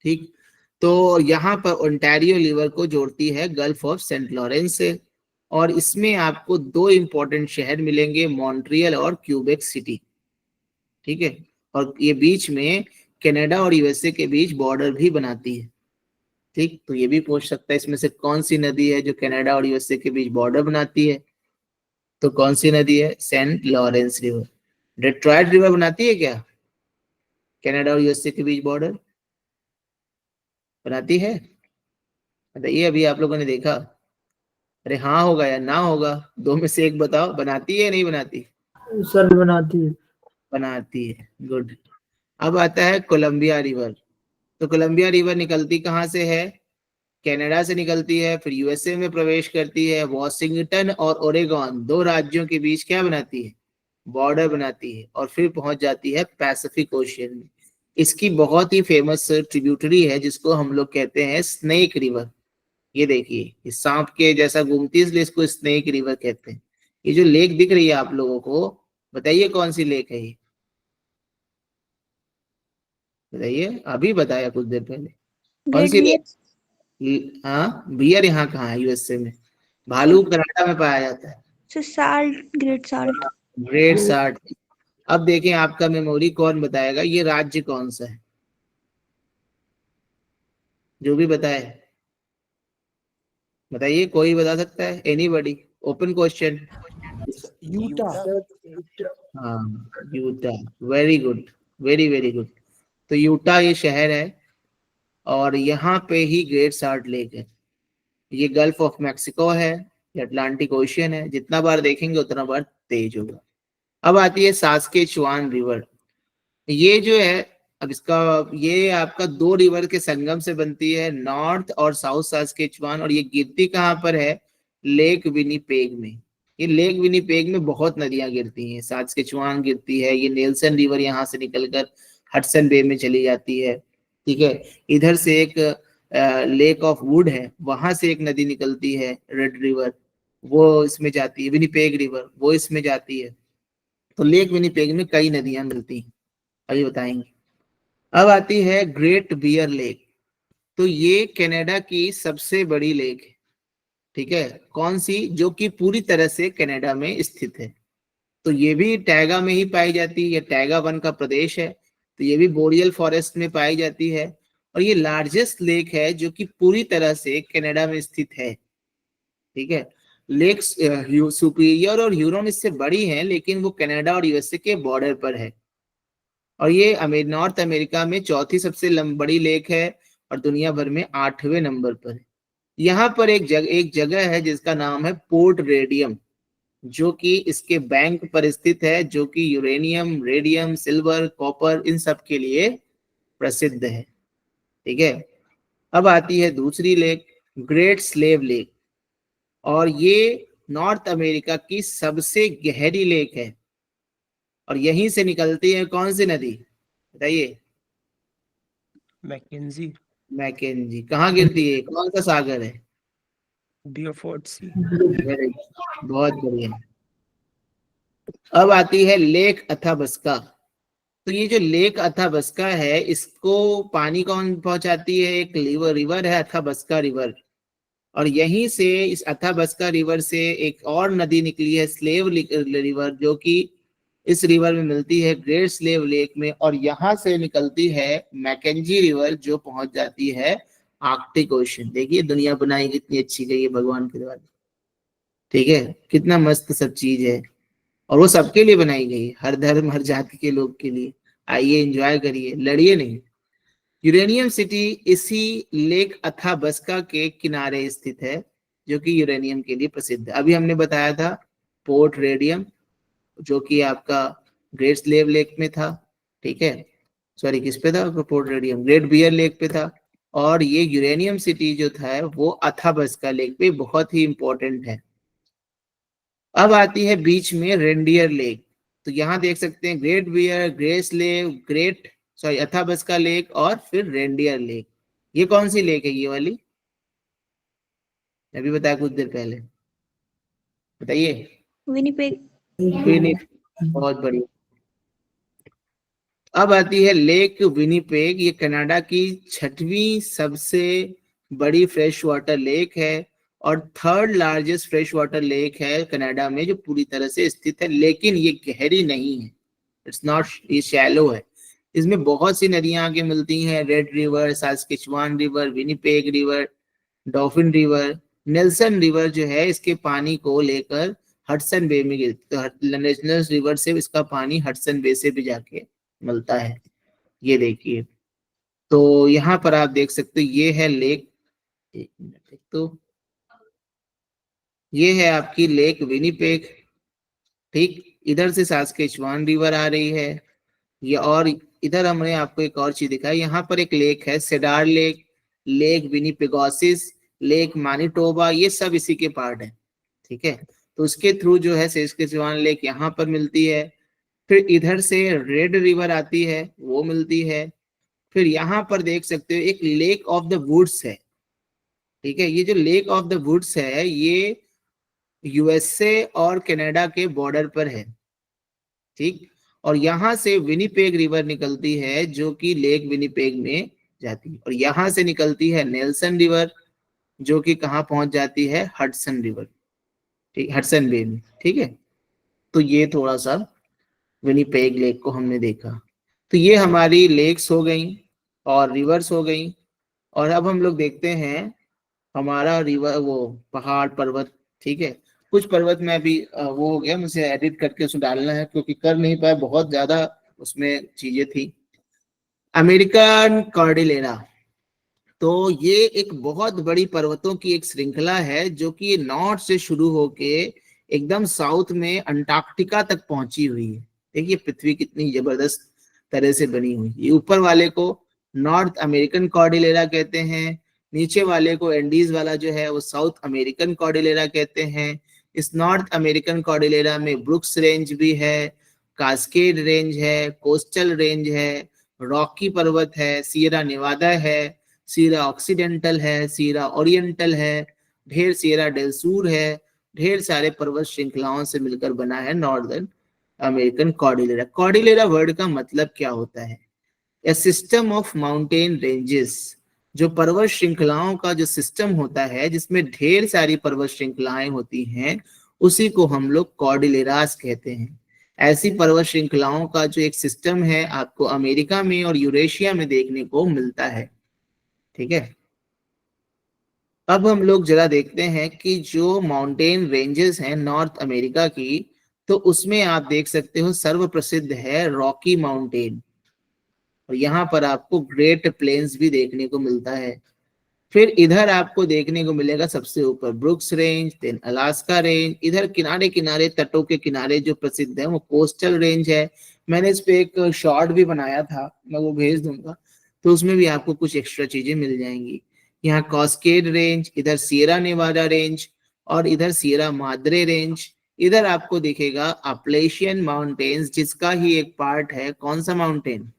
ठीक, तो यहाँ पर ओंटारियो रिवर को जोड़ती है गल्फ ऑफ सेंट लॉरेंस से, और इसमें आपको दो इंपॉर्टेंट शहर मिलेंगे, मॉन्ट्रियल और क्यूबेक सिटी। ठीक है, और ये बीच में कनाडा और यूएसए के बीच बॉर्डर भी बनाती है। ठीक, तो ये भी पूछ सकता है इसमें से कौन सी नदी है जो कनाडा और यूएसए के बीच बॉर्डर बनाती है? तो कौन सी नदी है? Saint Lawrence River. Detroit River बनाती है क्या कनाडा और यूएसए के बीच बॉर्डर? बनाती है? बताइए, अभी आप लोगों ने देखा? अरे हाँ होगा या ना होगा, दो में से एक बताओ, बनाती है या नहीं बनाती? सर बनाती है। बनाती है, गुड। अब आता है कोलंबिया रिवर। तो कोलंबिया रिवर निकलती कहाँ से है? कनाडा से निकलती है, फिर यूएसए में प्रवेश करती है, वॉशिंगटन और ओरेगॉन दो राज्यों के बीच क्या बनाती है? बॉर्डर बनाती है, और फिर पहुंच जाती है पैसिफिक ओशियन में। इसकी बहुत ही फेमस ट्रिब्यूटरी है जिसको हम लोग कहते हैं स्नेक रिवर। ये देखिए, ये सांप के जैसा घूमती है इसलिए इसको स्नेक रिवर कहते हैं। ये जो लेक दिख रही है आप लोगों को, बताइए कौन सी लेक है ये? बताइए, अभी बताया कुछ देर पहले। कौन ग्रेट सी बियर। लेक? हाँ, बियर यहाँ कहाँ है? यूएसए में। भालू कनाडा में पाया जाता है। Salt, great salt. Great salt. अब देखें आपका मेमोरी कौन बताएगा ये राज्य कौन सा है? जो भी बताए, बताइए, कोई बता सकता है? एनीबॉडी? Open question. यूटा। हाँ, Utah. Very good, very very good. तो यूटा ये शहर है, और यहाँ पे ही ग्रेट साल्ट लेक है। ये गल्फ ऑफ मैक्सिको है, ये अटलांटिक ओशियन है, जितना बार देखेंगे उतना बार तेज होगा। अब आती है सास्केचुआन रिवर। ये जो है, अब इसका, ये आपका दो रिवर के संगम से बनती है, नॉर्थ और साउथ सास्केचुआन, और ये गिरती कहाँ पर है? लेक विनीपेग में। ये लेक विनीपेग में बहुत नदियां गिरती हैं, सास्केचुआन गिरती है, ये नेल्सन रिवर यहाँ से निकलकर हडसन बे में चली जाती है। ठीक है, इधर से एक लेक ऑफ वुड है, वहां से एक नदी निकलती है रेड रिवर, वो इसमें जाती है, विनीपेग रिवर वो इसमें जाती है। तो लेक विनीपेग में कई नदियां मिलती हैं, अभी बताएंगे। अब आती है ग्रेट बियर लेक। तो ये कनाडा की सबसे बड़ी लेक है। ठीक है, कौन सी? जो कि पूरी तरह से कनाडा में स्थित है। तो ये भी टैगा में ही पाई जाती है, ये टैगा वन का प्रदेश है, तो ये भी बोरियल फॉरेस्ट में पाई जाती है। और ये लार्जेस्ट लेक है जो कि पूरी तरह से कनाडा में स्थित है। ठीक है, लेक सुपीरियर और ह्यूरॉन इससे बड़ी हैं, लेकिन वो कनाडा और यूएसए के बॉर्डर पर है। और ये नॉर्थ अमेरिका में चौथी सबसे बड़ी लेक है, और दुनिया भर में 8वें नंबर पर है। यहाँ पर एक जगह है जिसका नाम है पोर्ट रेडियम, जो कि इसके बैंक पर स्थित है, जो कि यूरेनियम, रेडियम, सिल्वर, कॉपर इन सब के लिए प्रसिद्ध है। ठीक है, अब आती है दूसरी लेक, ग्रेट स्लेव लेक, और ये नॉर्थ अमेरिका की सबसे गहरी लेक है, और यहीं से निकलती है कौन सी नदी? बताइए। मैकेंजी। मैकेंजी। कहाँ गिरती है? कौन सा सागर है? बियरफोर्ड सी। बहुत बढ़िया। अब आती है लेक अथाबस्का। तो ये जो लेक अथाबस्का है, इसको पानी कौन पहुंचाती है? एक रिवर है, अथाबस्का रिवर, और यहीं से इस अथाबस्का रिवर से एक और नदी निकली है, स्लेव रिवर, जो कि इस रिवर में मिलती है ग्रेट स्लेव लेक में, और यहाँ से निकलती है मैकेंजी रिवर, जो पहुंच जाती है आर्कटिक ओशन। देखिए दुनिया बनाई कितनी अच्छी गई है भगवान के द्वारा। ठीक है, कितना मस्त सब चीज है। और वो सबके लिए बनाई गई है, हर धर्म हर जाति के लोग के लिए। आइए एंजॉय करिए, लड़िए नहीं। यूरेनियम सिटी इसी लेक अथाबस्का के किनारे स्थित है, जो कि यूरेनियम के लिए प्रसिद्ध है। अभी हमने बताया था पोर्ट रेडियम, जो कि आपका ग्रेट स्लेव लेक में था, ठीक है, सॉरी किस पे था, Port Radium Great Bear Lake पे था। और ये यूरेनियम सिटी जो था वो अथाबस्का लेक पे बहुत ही इंपॉर्टेंट है। अब आती है बीच में रेंडियर लेक। तो यहाँ देख सकते हैं Great Bear, Great Slave, Athabasca lake और फिर रेंडियर लेक। ये कौन सी लेक है ये वाली? अभी बताया कुछ देर पहले, बताइए। विनिपेग। बहुत बढ़िया। अब आती है लेक विनिपेग। ये कनाडा की 6वीं सबसे बड़ी फ्रेश वाटर लेक है और 3rd largest fresh water lake है कनाडा में, जो पूरी तरह से स्थित है, लेकिन ये गहरी नहीं है, इट्स नॉट, ये शैलो है। इसमें बहुत सी नदियां आगे मिलती हैं, Red River, Saskatchewan River, Winnipeg River, Dolphin River, Nelson River जो है इसके पानी को लेकर हडसन बे में गिरता है। नेल्सन रिवर से इसका पानी हडसन बे से भी जाके मिलता है। ये देखिए, तो यहाँ पर आप देख सकते हो ये है लेक, एक मिनट, तो ये है आपकी लेक विनिपेग, ठीक। इधर से सास्केचुआन रिवर आ रही है ये, और इधर हमने आपको एक और चीज दिखाई, यहाँ पर एक लेक है Cedar Lake, Lake Winnipegosis, Lake Manitoba, ये सब इसी के पार्ट है, ठीक है। तो उसके थ्रू जो है सास्केचुआन लेक यहाँ पर मिलती है, फिर इधर से रेड रिवर आती है वो मिलती है, फिर यहाँ पर देख सकते हो एक लेक ऑफ द वुड्स है, ठीक है। ये जो लेक ऑफ द वुड्स है ये यूएसए और कनाडा के बॉर्डर पर है, ठीक। और यहाँ से विनिपेग रिवर निकलती है जो कि लेक विनिपेग में जाती है, और यहाँ से निकलती है नेल्सन रिवर जो कि कहाँ पहुंच जाती है, हडसन रिवर, ठीक, हडसन बे में, ठीक है। तो ये थोड़ा सा विनिपेग लेक को हमने देखा। तो ये हमारी लेक्स हो गई और रिवर्स हो गई। और अब हम लोग देखते हैं हमारा रिवर, वो पहाड़ पर्वत, ठीक है। कुछ पर्वत में अभी वो हो गया, मुझे एडिट करके उसमें डालना है क्योंकि कर नहीं पाया, बहुत ज्यादा उसमें चीजें थी। अमेरिकन कॉर्डिलेरा, तो ये एक बहुत बड़ी पर्वतों की एक श्रृंखला है जो कि नॉर्थ से शुरू होके एकदम साउथ में अंटार्कटिका तक पहुंची हुई है। देखिए पृथ्वी कितनी जबरदस्त तरह से बनी हुई है। ऊपर वाले को नॉर्थ अमेरिकन कॉर्डिलेरा कहते हैं, नीचे वाले को एंडीज वाला जो है वो साउथ अमेरिकन कॉर्डिलेरा कहते हैं। इस नॉर्थ अमेरिकन कॉर्डिलेरा में ब्रुक्स रेंज भी है, कास्केड रेंज है, कोस्टल रेंज है, रॉकी पर्वत है, सियरा नेवादा है, सीरा ऑक्सीडेंटल है, सीरा ओरिएंटल है, ढेर सियरा डेल सूर है, ढेर सारे पर्वत श्रृंखलाओं से मिलकर बना है northern American Cordillera. Cordillera word का मतलब क्या होता है? ए सिस्टम ऑफ माउंटेन रेंजेस, जो पर्वत श्रृंखलाओं का जो सिस्टम होता है जिसमें ढेर सारी पर्वत श्रृंखलाएं होती हैं, उसी को हम लोग कॉर्डिलेरास कहते हैं। ऐसी पर्वत श्रृंखलाओं का जो एक सिस्टम है आपको अमेरिका में और यूरेशिया में देखने को मिलता है, ठीक है। अब हम लोग जरा देखते हैं कि जो माउंटेन रेंजेस हैं नॉर्थ अमेरिका की, तो उसमें आप देख सकते हो सर्व प्रसिद्ध है रॉकी माउंटेन, और यहाँ पर आपको ग्रेट प्लेन्स भी देखने को मिलता है। फिर इधर आपको देखने को मिलेगा सबसे ऊपर Brooks Range, then Alaska Range. इधर किनारे किनारे तटों के किनारे जो प्रसिद्ध है वो कोस्टल रेंज है। मैंने इस पे एक शॉर्ट भी बनाया था, मैं वो भेज दूंगा, तो उसमें भी आपको कुछ एक्स्ट्रा चीजें मिल जाएंगी। यहाँ कॉस्केड रेंज, इधर सियरा नेवाडा रेंज, और इधर सियरा माद्रे रेंज। इधर आपको दिखेगा अपलेशियन माउंटेन्स, जिसका ही एक पार्ट है कौन सा माउंटेन,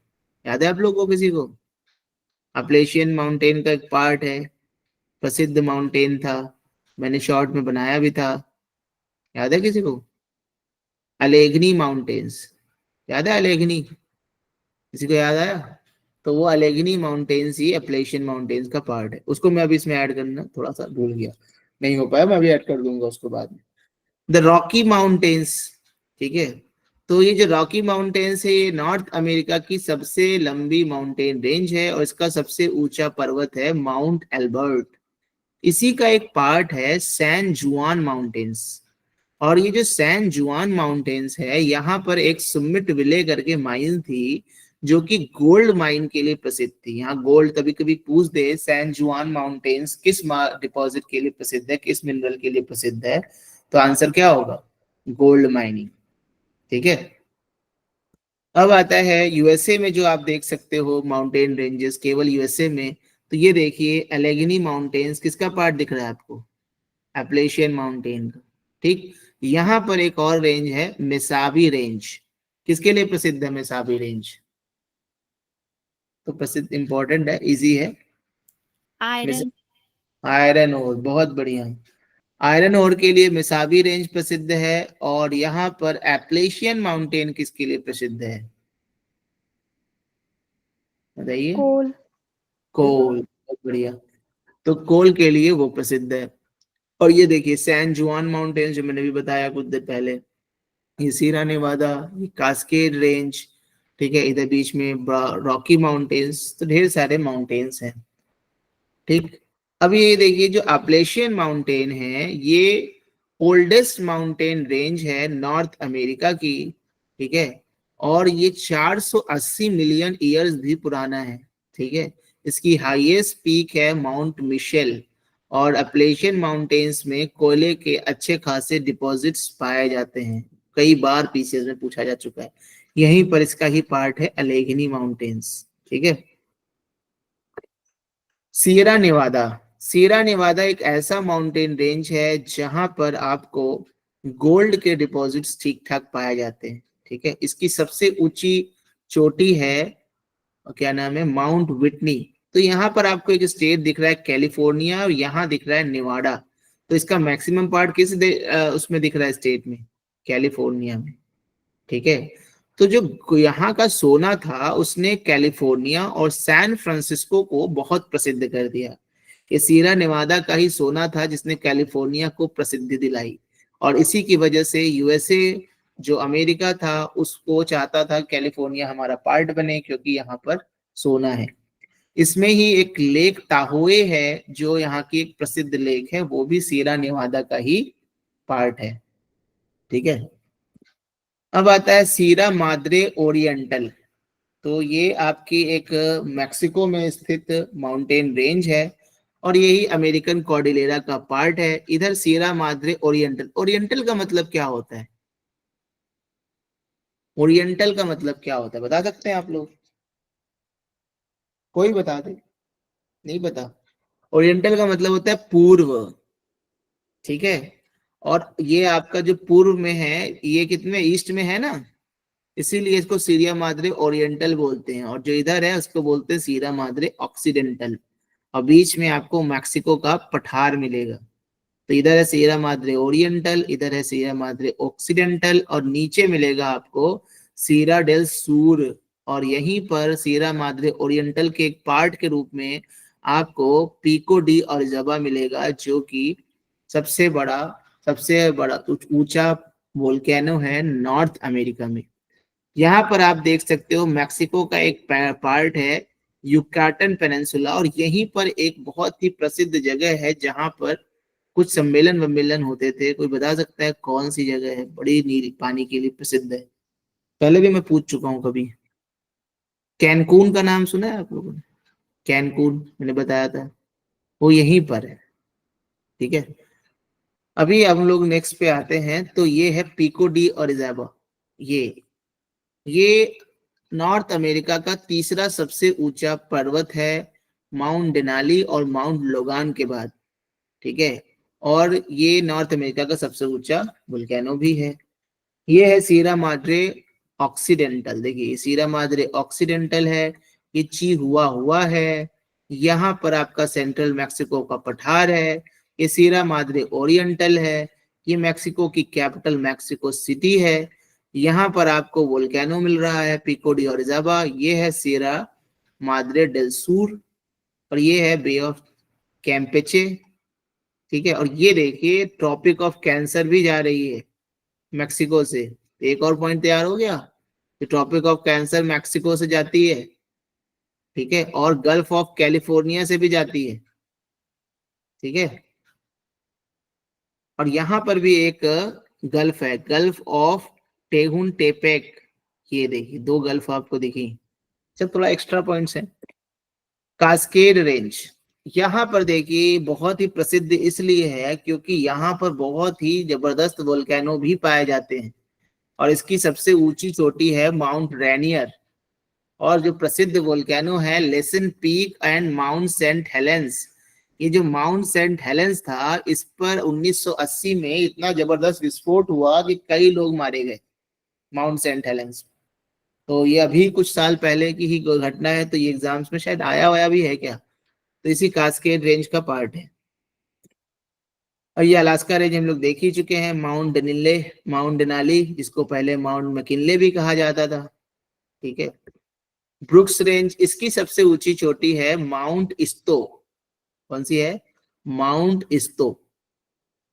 याद है आप लोगों को किसी को? अपलेशियन माउंटेन का एक पार्ट है, प्रसिद्ध माउंटेन था, मैंने शॉर्ट में बनाया भी था, याद है किसी को? अलेगनी माउंटेन्स, याद है अलेगनी? किसी को याद आया? तो वो अलेगनी माउंटेन्स ही अपलेशियन माउंटेन्स का पार्ट है। उसको मैं अभी इसमें ऐड करना थोड़ा सा भूल गया, नहीं हो पाया, मैं अभी ऐड कर दूंगा उसको बाद में। द रॉकी माउंटेन्स, ठीक है। तो ये जो रॉकी माउंटेन्स है ये नॉर्थ अमेरिका की सबसे लंबी माउंटेन रेंज है, और इसका सबसे ऊंचा पर्वत है माउंट एल्बर्ट। इसी का एक पार्ट है सैन जुआन माउंटेन्स। और ये जो सैन जुआन माउंटेन्स है, यहाँ पर एक सुमिट विले करके माइन थी जो कि गोल्ड माइन के लिए प्रसिद्ध थी। यहाँ गोल्ड कभी कभी पूछ दे सैन जुआन माउंटेन्स किस डिपॉजिट के लिए प्रसिद्ध है, किस मिनरल के लिए प्रसिद्ध है, तो आंसर क्या होगा? Gold mining. ठीक है। अब आता है यूएसए में जो आप देख सकते हो माउंटेन रेंजेस, केवल यूएसए में, तो ये देखिए एलेगिनी माउंटेन्स किसका पार्ट दिख रहा है आपको? एप्लेशियन माउंटेन का। ठीक। यहाँ पर एक और रेंज है मेसाबी रेंज। किसके लिए प्रसिद्ध है मेसाबी रेंज? तो प्रसिद्ध, इंपॉर्टेंट है, इजी है। आयरन। आयरन ओर, बहुत बढ़िया। आयरन ओर के लिए मेसाबी रेंज प्रसिद्ध है। और यहाँ पर एप्लेशियन माउंटेन किसके लिए प्रसिद्ध है? बताइए। कोल। कोल, बहुत बढ़िया। तो कोल के लिए वो प्रसिद्ध है। और ये देखिए सैन जुआन माउंटेन जो मैंने भी बताया कुछ देर पहले, ये सीरा नेवादा, ये कास्केड रेंज, ठीक है, इधर बीच में रॉकी माउंटेन्स, तो ढेर सारे माउंटेन्स हैं। ठीक। अब ये देखिए जो अपलेशियन माउंटेन है, ये ओल्डेस्ट माउंटेन रेंज है नॉर्थ अमेरिका की। ठीक है। और ये 480 मिलियन ईयर्स भी पुराना है। ठीक है। इसकी हाईएस्ट पीक है माउंट मिशेल। और अपलेशियन माउंटेन्स में कोयले के अच्छे खासे डिपॉजिट्स पाए जाते हैं। कई बार पीसीएस में पूछा जा चुका है। यहीं पर इसका ही पार्ट है अलेघनी माउंटेन्स। ठीक है। सियरा नेवादा। सियरा नेवादा एक ऐसा माउंटेन रेंज है जहां पर आपको गोल्ड के डिपॉजिट्स ठीक ठाक पाए जाते हैं। ठीक है। इसकी सबसे ऊंची चोटी है, क्या नाम है, माउंट विटनी। तो यहाँ पर आपको एक स्टेट दिख रहा है कैलिफोर्निया, और यहाँ दिख रहा है नेवाडा। तो इसका मैक्सिमम पार्ट उसमें दिख रहा है स्टेट में? कैलिफोर्निया में। ठीक है। तो जो यहाँ का सोना था उसने कैलिफोर्निया और सैन फ्रांसिस्को को बहुत प्रसिद्ध कर दिया। ये सीरा नेवादा का ही सोना था जिसने कैलिफोर्निया को प्रसिद्धि दिलाई। और इसी की वजह से यूएसए जो अमेरिका था उसको चाहता था कैलिफोर्निया हमारा पार्ट बने, क्योंकि यहाँ पर सोना है। इसमें ही एक लेक ताहोए है जो यहाँ की एक प्रसिद्ध लेक है, वो भी सीरा नेवादा का ही पार्ट है। ठीक है। अब आता है सीरा माद्रे ओरिएंटल। तो ये आपकी एक मैक्सिको में स्थित माउंटेन रेंज है, और यही अमेरिकन कॉर्डिलेरा का पार्ट है। इधर सीरा माद्रे ओरिएंटल, ओरिएंटल का मतलब क्या होता है? ओरिएंटल का मतलब क्या होता है, बता सकते हैं आप लोग? कोई बता दे। नहीं पता? ओरिएंटल का मतलब होता है पूर्व। ठीक है। और ये आपका जो पूर्व में है, ये कितने ईस्ट में है ना, इसीलिए इसको सीरिया माद्रे ओरिएंटल बोलते हैं। और जो इधर है उसको बोलते हैं सीरा माद्रे ऑक्सीडेंटल। और बीच में आपको मैक्सिको का पठार मिलेगा। तो इधर है सीरा माद्रे ओरिएंटल, इधर है सीरा माद्रे ऑक्सीडेंटल, और नीचे मिलेगा आपको सीरा डेल सूर। और यहीं पर सीरा माद्रे ओरिएंटल के एक पार्ट के रूप में आपको पिको डी ओरिजाबा मिलेगा, जो कि सबसे बड़ा ऊंचा वोल्केनो है नॉर्थ अमेरिका में। यहाँ पर आप देख सकते हो मैक्सिको का एक पार्ट है युकाटन पेनिनसुला, और यहीं पर एक बहुत ही प्रसिद्ध जगह है जहां पर कुछ सम्मेलन होते थे। कोई बता सकता है कौन सी जगह है? बड़ी नीली पानी के लिए प्रसिद्ध है, पहले भी मैं पूछ चुका हूँ कभी। कैनकून का नाम सुना है आप लोगों ने? कैनकून मैंने बताया था, वो यहीं पर है। ठीक है। अभी हम लोग नेक्स्ट पे आते हैं, तो ये है पिको डी ओरिजाबा। ये नॉर्थ अमेरिका का तीसरा सबसे ऊंचा पर्वत है, माउंट डेनाली और माउंट लोगान के बाद। ठीक है। और ये नॉर्थ अमेरिका का सबसे ऊंचा वोल्केनो भी है। ये है सीरा माद्रे ऑक्सीडेंटल। देखिए सीरा माद्रे ऑक्सीडेंटल है, ये ची हुआ है। यहाँ पर आपका सेंट्रल मैक्सिको का पठार है। ये सीरा माद्रे ओरिएंटल है, ये मैक्सिको की कैपिटल मैक्सिको सिटी है। यहाँ पर आपको वोल्केनो मिल रहा है पिको डी ओरिजाबा। ये है सीरा माद्रे डेल सूर, और ये है बे ऑफ कैम्पेचे। ठीक है। और ये देखिए ट्रॉपिक ऑफ कैंसर भी जा रही है मैक्सिको से। तो एक और पॉइंट तैयार हो गया कि ट्रॉपिक ऑफ कैंसर मैक्सिको से जाती है। ठीक है। और गल्फ ऑफ कैलिफोर्निया से भी जाती है। ठीक है। और यहाँ पर भी एक गल्फ है, गल्फ ऑफ टेहुन टेपेक, ये देखिए 2 गल्फ आपको दिखी। सब थोड़ा एक्स्ट्रा पॉइंट्स है। कास्केड रेंज, यहाँ पर देखिए बहुत ही प्रसिद्ध इसलिए है क्योंकि यहाँ पर बहुत ही जबरदस्त वोल्केनो भी पाए जाते हैं, और इसकी सबसे ऊंची चोटी है माउंट रेनियर, और जो प्रसिद्ध वोल्केनो है Lassen Peak and Mount Saint Helens. ये जो माउंट सेंट हेलेंस था, इस पर 1980 में इतना जबरदस्त विस्फोट हुआ कि कई लोग मारे गए माउंट सेंट हेलेंस। तो ये अभी कुछ साल पहले की ही घटना है, तो ये एग्जाम्स में शायद आया भी है क्या, तो इसी कास्केड रेंज का पार्ट है। और ये अलास्का रेंज हम लोग देख ही चुके हैं, माउंट डनिले, माउंट डेनाली, जिसको पहले माउंट मैकिनले भी कहा जाता था, ठीक है। ब्रुक्स रेंज, इसकी सबसे ऊंची चोटी है माउंट इस्तो। कौन सी है? माउंट इस्तो,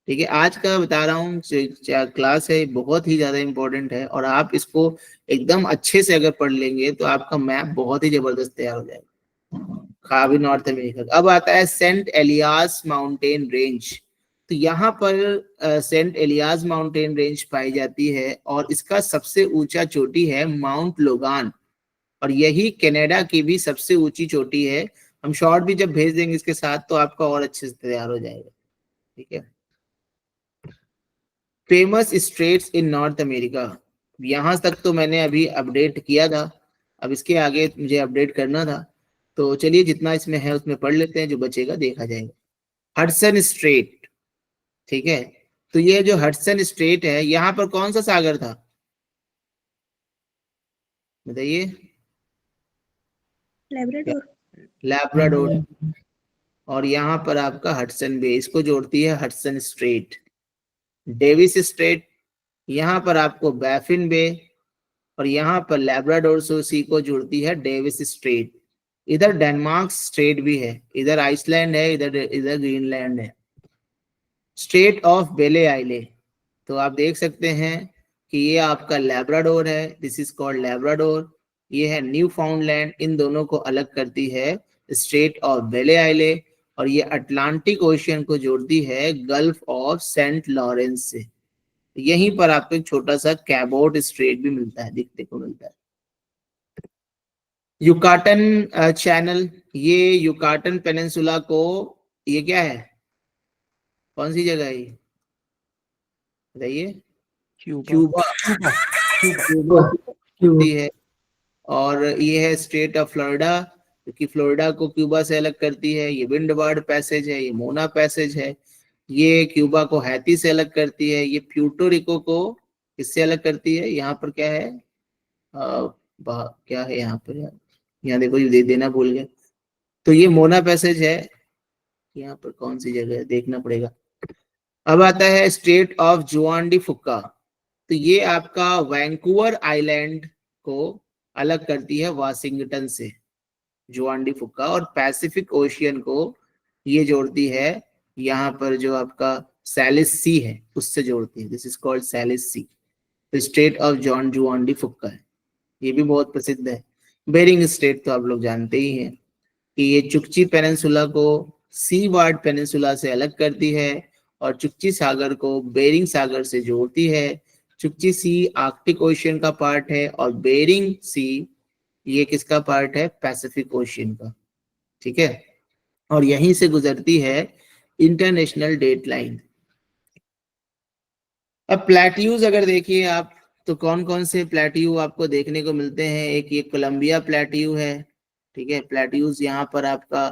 ठीक है। आज का बता रहा हूँ क्लास है, बहुत ही ज्यादा इंपॉर्टेंट है, और आप इसको एकदम अच्छे से अगर पढ़ लेंगे तो आपका मैप बहुत ही जबरदस्त तैयार हो जाएगा, खाबी नॉर्थ अमेरिका। अब आता है सेंट एलियास माउंटेन रेंज। तो यहाँ पर सेंट एलियास माउंटेन रेंज पाई जाती है, और इसका सबसे ऊंचा चोटी है माउंट लोगान, और यही कनाडा की भी सबसे ऊंची चोटी है। हम शॉर्ट भी जब भेज देंगे इसके साथ तो आपका और अच्छे से तैयार हो जाएगा, ठीक है। फेमस स्ट्रेट्स इन नॉर्थ अमेरिका, यहां तक तो मैंने अभी अपडेट किया था, अब इसके आगे मुझे अपडेट करना था, तो चलिए जितना इसमें है उसमें पढ़ लेते हैं, जो बचेगा देखा जाएगा। हडसन स्ट्रेट, ठीक है। तो ये जो हडसन स्ट्रेट है, यहाँ पर कौन सा सागर था बताइए? लेब्राडोर। लैब्राडोर। और यहाँ पर आपका हडसन बे, इसको जोड़ती है हडसन स्ट्रेट। डेविस स्ट्रेट, यहाँ पर आपको बैफिन बे, और यहाँ पर लैब्राडोर सी को जुड़ती है डेविस स्ट्रेट। इधर डेनमार्क स्ट्रेट भी है, इधर आइसलैंड है, इधर इधर ग्रीनलैंड है। स्ट्रेट ऑफ बेले आइले, तो आप देख सकते हैं कि ये आपका लैब्राडोर है, दिस इज कॉल्ड लैब्राडोर, ये है न्यू फाउंडलैंड, इन दोनों को अलग करती है स्ट्रेट ऑफ बेले आइले, और ये अटलांटिक ओशियन को जोड़ती है गल्फ ऑफ सेंट लॉरेंस से। यहीं पर आपको एक छोटा सा कैबोट स्ट्रेट भी मिलता है, दिखने को मिलता है। युकाटन चैनल, ये युकाटन पेनिनसुला को, ये क्या है, कौन सी जगह है ये बताइए? क्यूबा, क्यूबा होती है, और ये है स्टेट ऑफ फ्लोरिडा, क्योंकि फ्लोरिडा को क्यूबा से अलग करती है। ये विंडवार्ड पैसेज है, ये मोना पैसेज है, ये क्यूबा को हैती से अलग करती है, ये प्यूर्टो रिको को इससे अलग करती है। यहाँ पर क्या है, क्या है यहाँ पर यार, यहाँ देखो ये दे देना भूल गया। तो ये मोना पैसेज है, यहाँ पर कौन सी जगह है देखना पड़ेगा। अब आता है स्टेट ऑफ जुआन डी फुक्का, तो ये आपका वैंकूवर आइलैंड को अलग करती है वाशिंगटन से, जुआन डी फुक्का, और पैसिफिक ओशियन को ये जोड़ती है, यहाँ पर जो आपका सैलिस सी है उससे जोड़ती है, दिस इज कॉल्ड सैलिस सी। तो स्टेट ऑफ जॉन जुआन डी फुक्का है, ये भी बहुत प्रसिद्ध है। बेरिंग स्टेट तो आप लोग जानते ही हैं कि ये चुकची पेनिनसुला को सी वार्ड पेनिनसुला से अलग करती है, और चुकची सागर को बेरिंग सागर से जोड़ती है। चुकची सी आर्कटिक ओशियन का पार्ट है, और बेरिंग सी ये किसका पार्ट है, पैसिफिक ओशियन का, ठीक है। और यहीं से गुजरती है इंटरनेशनल डेट लाइन। अब प्लेट्यूज अगर देखिए आप, तो कौन कौन से प्लेट्यू आपको देखने को मिलते हैं? एक ये कोलंबिया प्लेट्यू है, ठीक है, प्लेट्यूज यहाँ पर आपका,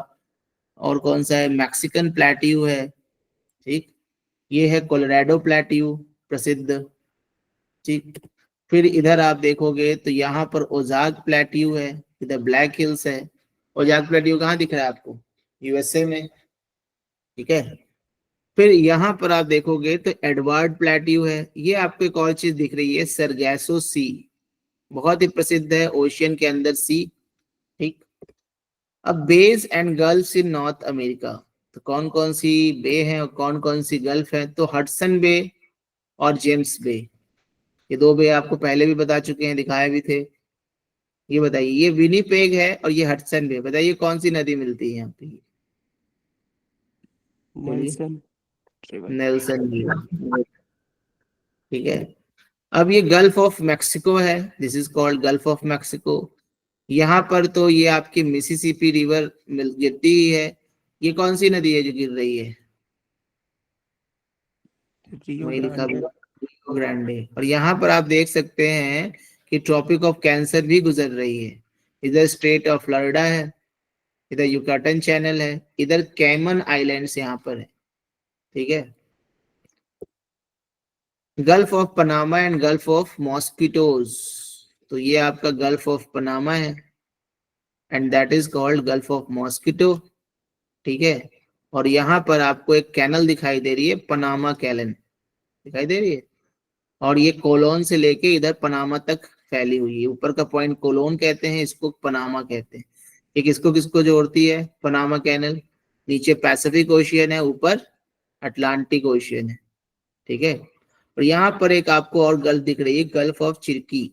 और कौन सा है, मैक्सिकन प्लेट्यू है, ठीक, ये है कोलोराडो प्लेट्यू प्रसिद्ध, ठीक। फिर इधर आप देखोगे तो यहाँ पर ओजाग प्लेट्यू है, इधर ब्लैक हिल्स है। ओजाग प्लेट्यू कहाँ दिख रहा है आपको? यूएसए में, ठीक है। फिर यहाँ पर आप देखोगे तो एडवर्ड प्लेट्यू है, ये आपको एक और चीज दिख रही है, सरगैसो सी, बहुत ही प्रसिद्ध है ओशियन के अंदर सी, ठीक। अब bays and gulf in North America, तो कौन कौन सी बे है और कौन कौन सी गल्फ है? तो हडसन बे और जेम्स बे, ये 2 बे आपको पहले भी बता चुके हैं, दिखाए भी थे। ये बताइए, ये विनीपेग है और ये हडसन बे, बताइए कौन सी नदी मिलती है यहाँ पे? बोलिए। Nelson river. नेल्सन रिवर, ठीक है। अब ये गल्फ ऑफ मैक्सिको है, this is called gulf of Mexico. यहाँ पर तो ये आपकी मिसिसिपी रिवर गिरती ही है। ये कौन सी नदी है जो गिर रही है? Rio वही लिखा Grande. हुआ रियो ग्रांडे। और यहाँ पर आप देख सकते हैं कि ट्रॉपिक ऑफ कैंसर भी गुजर रही है। इधर स्ट्रेट ऑफ फ्लोरिडा है, इधर युकाटन चैनल है, इधर कैमन आइलैंड्स यहाँ पर है। ठीक है। Gulf of Panama and gulf of mosquitoes, तो ये आपका गल्फ ऑफ पनामा है and that is called gulf of mosquito. ठीक है। और यहाँ पर आपको एक कैनल दिखाई दे रही है, पनामा कैलन दिखाई दे रही है, और ये कोलोन से लेके इधर पनामा तक फैली हुई है। ऊपर का पॉइंट कोलोन कहते हैं, इसको पनामा कहते हैं। ये किसको किसको जोड़ती है? Panama Canal. नीचे पैसिफिक ओशियन है, ऊपर अटलांटिक ओशियन है। ठीक है। और यहाँ पर एक आपको और गल्फ दिख रही है, गल्फ ऑफ चिरकी।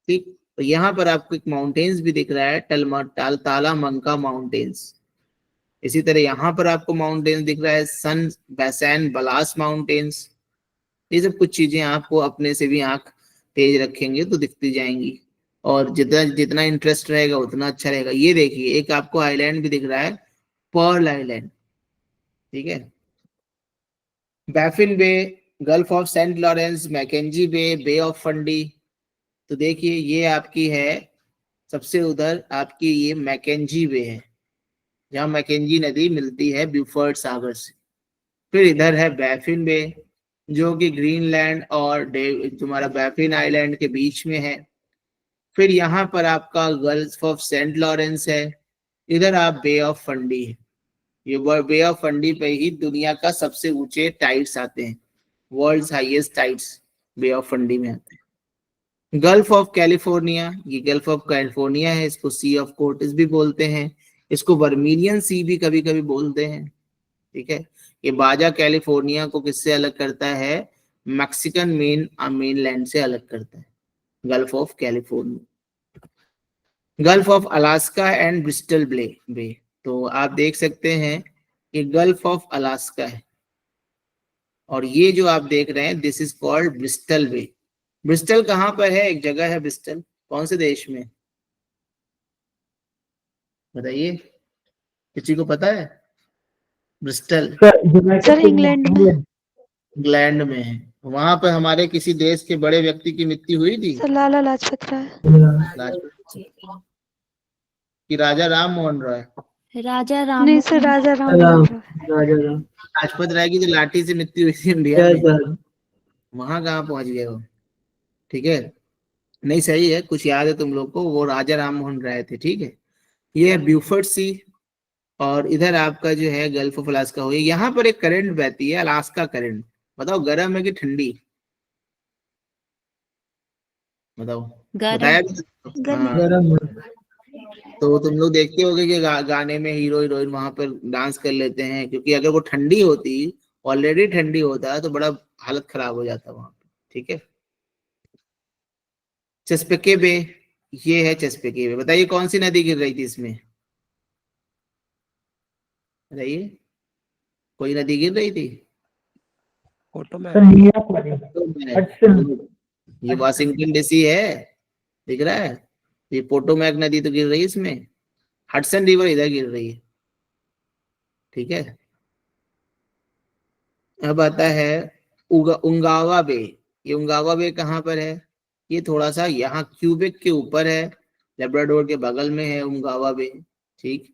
ठीक। तो यहाँ पर आपको एक माउंटेन्स भी दिख रहा है, तालामंका माउंटेन्स। इसी तरह यहाँ पर आपको माउंटेन्स दिख रहा है, सन बैसन बलास माउंटेन्स। ये सब कुछ चीजें आपको अपने से भी आंख तेज रखेंगे तो दिखती जाएंगी, और जितना जितना इंटरेस्ट रहेगा उतना अच्छा रहेगा। ये देखिए एक आपको आइलैंड भी दिख रहा है, पर्ल आइलैंड। ठीक है। Baffin Bay, Gulf of Saint Lawrence, Mackenzie Bay, Bay of Fundy. तो देखिए ये आपकी है सबसे उधर आपकी ये मैकेंजी बे है, जहाँ मैकेंजी नदी मिलती है ब्यूफोर्ड सागर से। फिर इधर है बैफिन बे, जो कि ग्रीनलैंड और तुम्हारा बैफिन आइलैंड के बीच में है। फिर यहाँ पर आपका गल्फ ऑफ सेंट लॉरेंस है, इधर आप बे ऑफ फंडी है। ये बे ऑफ फंडी पे ही दुनिया का सबसे ऊंचे टाइड्स आते हैं, world's highest tides Bay of Fundy में आते हैं। गल्फ ऑफ कैलिफोर्निया, ये गल्फ ऑफ कैलिफोर्निया है, इसको सी ऑफ कोर्टिस भी बोलते हैं, इसको वर्मिलियन सी भी कभी कभी बोलते हैं। ठीक है। ये बाजा कैलिफोर्निया को किससे अलग करता है? मैक्सिकन मेनलैंड से अलग करता है, Gulf of California. Gulf of Alaska and Bristol Bay, तो आप देख सकते हैं कि गल्फ ऑफ अलास्का है, और ये जो आप देख रहे हैं this is called Bristol Bay. Bristol कहाँ पर है? एक जगह है ब्रिस्टल, कौन से देश में बताइए, किसी को पता है? ब्रिस्टल सर इंग्लैंड में। इंग्लैंड में है। वहां पर हमारे किसी देश के बड़े व्यक्ति की मृत्यु हुई थी, सर लाला लाजपत राय। लाजपत कि राजा राम मोहन राय? राजा राम नहीं सर, राजा राम राय। लाजपत राय की जो लाठी से मृत्यु हुई थी इंडिया में, वहां कहाँ पहुंच गए वो? ठीक है। नहीं सही है, कुछ याद है तुम लोग को, वो राजा राम मोहन राय थे। ठीक है। ये है ब्यूफोर्ड सी, और इधर आपका जो है गल्फ ऑफ अलास्का हुई। यहाँ पर एक करंट बहती है, अलास्का करंट। बताओ गर्म है कि ठंडी? बताओ। बताया भी तो। हाँ। तो तुम लोग देखते होगे कि गाने में हीरो हीरोइन वहां पर डांस कर लेते हैं, क्योंकि अगर वो ठंडी होती, ऑलरेडी ठंडी होता है, तो बड़ा हालत खराब हो जाता वहां पे। ठीक है। चेसपेके बे, ये है चेसपेके बे। बताइए कौन सी नदी गिर रही थी इसमें? बताइए, कोई नदी गिर रही थी? फोटो में ये वाशिंगटन डीसी है, दिख रहा है? ये पोटोमैक नदी तो गिर रही है इसमें, हडसन रिवर इधर गिर रही है। ठीक है। अब आता है उंगावा बे। ये उंगावा बे कहाँ पर है? ये थोड़ा सा यहाँ क्यूबेक के ऊपर है, लेब्राडोर के बगल में है उंगावा बे। ठीक।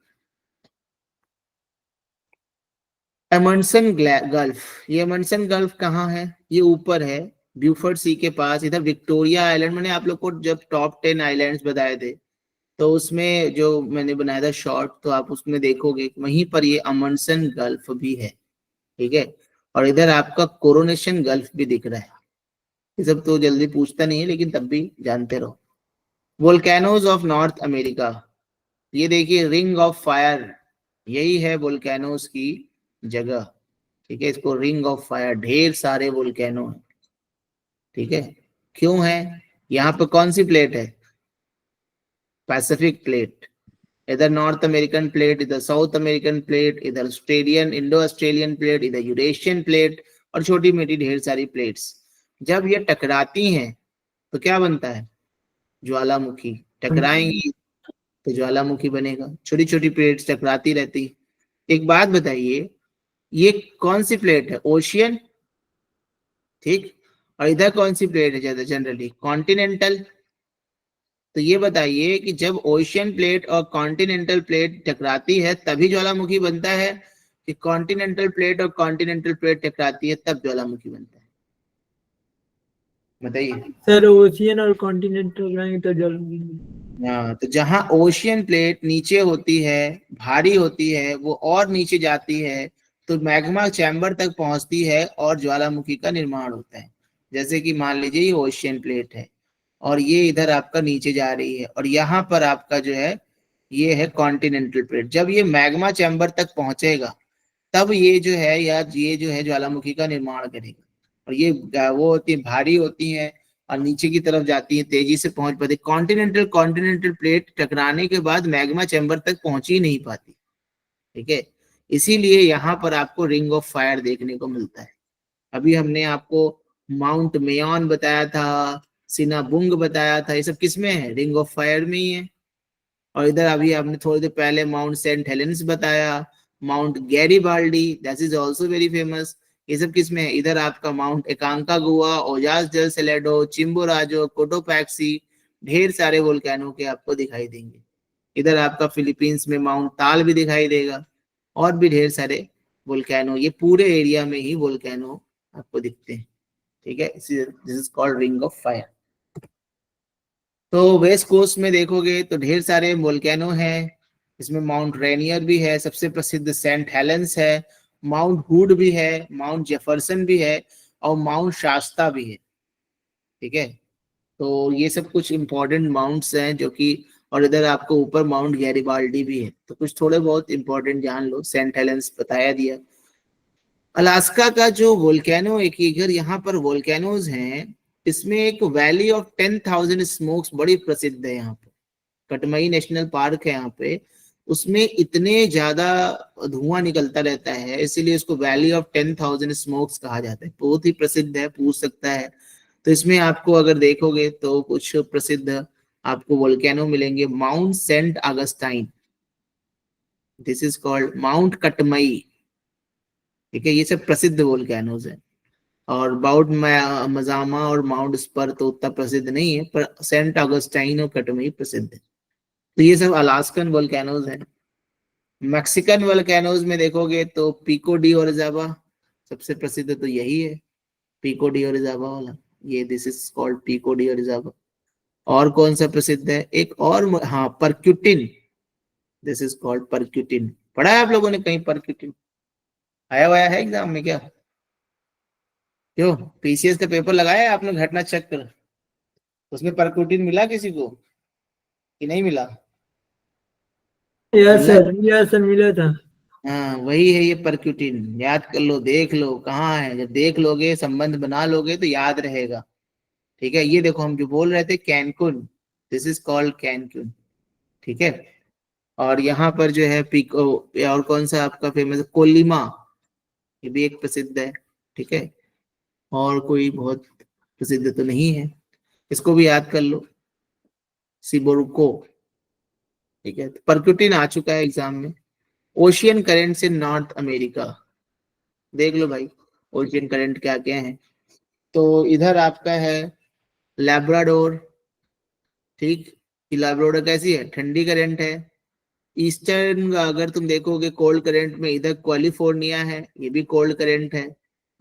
एमंडसन गल्फ, ये एमंडसन गल्फ कहाँ है? ये ऊपर है ब्यूफोर्ड सी के पास, इधर विक्टोरिया आइलैंड। मैंने आप लोग को जब टॉप 10 आइलैंड्स बताए थे, तो उसमें जो मैंने बनाया था शॉर्ट, तो आप उसमें देखोगे वहीं पर ये अमंडसन गल्फ भी है। ठीक है। और इधर आपका कोरोनेशन गल्फ भी दिख रहा है। ये सब तो जल्दी पूछता नहीं है, लेकिन तब भी जानते रहो। वोल्केनोज ऑफ नॉर्थ अमेरिका, ये देखिए रिंग ऑफ फायर, यही है वोल्केनोज की जगह। ठीक है। इसको रिंग ऑफ फायर, ढेर सारे वोल्केनो है। ठीक है। क्यों है? यहाँ पे कौन सी प्लेट है? Pacific plate. इधर नॉर्थ अमेरिकन प्लेट, इधर साउथ अमेरिकन प्लेट, इधर ऑस्ट्रेलियन इंडो ऑस्ट्रेलियन प्लेट, इधर यूरेशियन प्लेट, और छोटी मोटी ढेर सारी प्लेट्स। जब ये टकराती हैं तो क्या बनता है, ज्वालामुखी। टकराएंगी तो ज्वालामुखी बनेगा, छोटी छोटी प्लेट्स टकराती रहती। एक बात बताइए, ये कौन सी प्लेट है, ओशियन, ठीक, और इधर कौन सी प्लेट है ज्यादा जनरली, कॉन्टिनेंटल। तो ये बताइए कि जब ओशियन प्लेट और कॉन्टिनेंटल प्लेट टकराती है तभी ज्वालामुखी बनता है, कि कॉन्टिनेंटल प्लेट और कॉन्टिनेंटल प्लेट टकराती है तब ज्वालामुखी बनता है, बताइए। सर ओशियन और कॉन्टिनेंटल रहेंगे तो जल। हाँ, तो जहां ओशियन प्लेट नीचे होती है, भारी होती है, वो और नीचे जाती है तो मैग्मा चैम्बर तक पहुंचती है और ज्वालामुखी का निर्माण होता है। जैसे कि मान लीजिए ये ओशियन प्लेट है और ये इधर आपका नीचे जा रही है और यहाँ पर आपका जो है ये है कॉन्टिनेंटल प्लेट। जब ये मैग्मा चैम्बर तक पहुंचेगा तब ये जो है या ये जो है ज्वालामुखी का निर्माण करेगा। और ये वो होती है, भारी होती है और नीचे की तरफ जाती है, तेजी से पहुंच पाती। कॉन्टिनेंटल प्लेट टकराने के बाद मैग्मा चैम्बर तक पहुंच ही नहीं पाती, ठीक है। इसीलिए यहाँ पर आपको रिंग ऑफ फायर देखने को मिलता है। अभी हमने आपको माउंट मेयॉन बताया था, सिनाबुंग बताया था, ये सब किसमें है, रिंग ऑफ फायर में ही है। और इधर अभी आपने थोड़ी देर पहले माउंट सेंट हेलेंस बताया, Mount Garibaldi, that is also very famous. ये सब किसमें है, इधर आपका Mount Aconcagua, Ojos del Salado, Chimborazo, Cotopaxi, ढेर सारे वोल्केनो के आपको दिखाई देंगे। इधर आपका फिलीपींस में माउंट ताल भी दिखाई देगा और भी ढेर सारे वोल्केनो, ये पूरे एरिया में ही वोल्केनो आपको दिखते हैं, ठीक है। This is called ring of fire. तो वेस्ट कोस्ट में देखोगे तो ढेर सारे वोल्केनो हैं, इसमें माउंट रेनियर भी है, सबसे प्रसिद्ध सेंट हेलेंस है, माउंट हुड भी है, माउंट जेफरसन भी है और माउंट शास्ता भी है, ठीक है। तो ये सब कुछ इंपॉर्टेंट माउंट्स हैं जो कि, और इधर आपको ऊपर माउंट गैरीबाल्डी भी है। तो कुछ थोड़े बहुत इंपॉर्टेंट जान लो, सेंट हेलेंस बताया दिया। अलास्का का जो वोल्केनो, एक अगर यहाँ पर वोल्केनोज हैं, इसमें एक वैली ऑफ 10,000 स्मोक्स बड़ी प्रसिद्ध है यहाँ पे, कटमई नेशनल पार्क है यहाँ पे, उसमें इतने ज्यादा धुआं निकलता रहता है इसीलिए इसको वैली ऑफ 10,000 स्मोक्स कहा जाता है, बहुत ही प्रसिद्ध है, पूछ सकता है। तो इसमें आपको अगर देखोगे तो कुछ प्रसिद्ध आपको वोल्केनो मिलेंगे, Mount Saint Augustine, this is called Mount Katmai, ठीक है। ये सब प्रसिद्ध वोल्केनोज है। और माउंट मजामा और माउंट स्पर तो उतना प्रसिद्ध नहीं है, पर सेंट अगस्टाइन और कटमई प्रसिद्ध है। तो ये सब अलास्कन वोल्केनोज हैं। मैक्सिकन वोल्केनोज में देखोगे तो पिको डी ओरिजाबा सबसे प्रसिद्ध तो यही है, पिको डी ओरिजाबा वाला, ये this is called Pico de Orizaba. और कौन सा प्रसिद्ध है, एक और, हाँ, Paricutin, this is called Paricutin. पढ़ा है आप लोगों ने कहीं परक्यूटिन, आया हुआ है एग्जाम में क्या, क्यों, पीसीएस का पेपर लगाया है आपने घटना चक्र, उसमें परक्यूटिन मिला किसी को कि नहीं मिला? यस सर मिला था। हाँ वही है ये परक्यूटिन, याद कर लो, देख लो कहाँ है, जब देख लोगे संबंध बना लोगे तो याद रहेगा, ठीक है। ये देखो हम जो बोल रहे थे Cancun, this is called Cancun, ठीक है। और यहाँ पर जो है पिको, और कौन सा आपका फेमस है, कोलिमा, ये भी एक प्रसिद्ध है, ठीक है। और कोई बहुत प्रसिद्ध तो नहीं है, इसको भी याद कर लो, सिबोरुको, ठीक है। परक्यूटिन आ चुका है एग्जाम में। ओशियन करंट से नॉर्थ अमेरिका, देख लो भाई ओशियन करंट क्या क्या है। तो इधर आपका है लैब्राडोर, ठीक, लैब्राडोर कैसी है, ठंडी करंट है। ईस्टर्न अगर तुम देखोगे कोल्ड करंट में, इधर कैलिफोर्निया है, ये भी कोल्ड करंट है।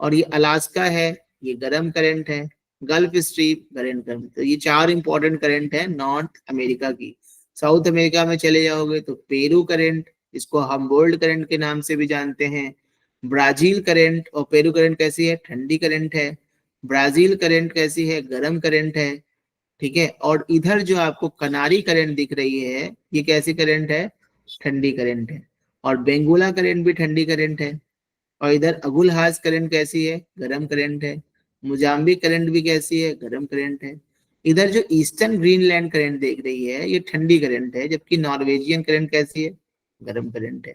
और ये अलास्का है, ये गर्म करंट है। गल्फ स्ट्रीम करंट करंट, तो ये चार इंपॉर्टेंट करंट है नॉर्थ अमेरिका की। साउथ अमेरिका में चले जाओगे तो पेरू करंट, इसको हम्बोल्ट करंट के नाम से भी जानते हैं। ब्राजील करंट, और पेरू करंट कैसी है, ठंडी करंट है। ब्राजील करंट कैसी है, गर्म करंट है, ठीक है। और इधर जो आपको कनारी करंट दिख रही है, ये कैसी करंट है, ठंडी करंट है। और बेंगुला करंट भी ठंडी करंट है। और इधर अगुलहास करंट कैसी है, गर्म करंट है। मोजाम्बिक करंट भी कैसी है, गर्म करंट है। इधर जो ईस्टर्न ग्रीनलैंड करंट देख रही है ये ठंडी करंट है, जबकि नॉर्वेजियन करंट कैसी है, गर्म करंट है।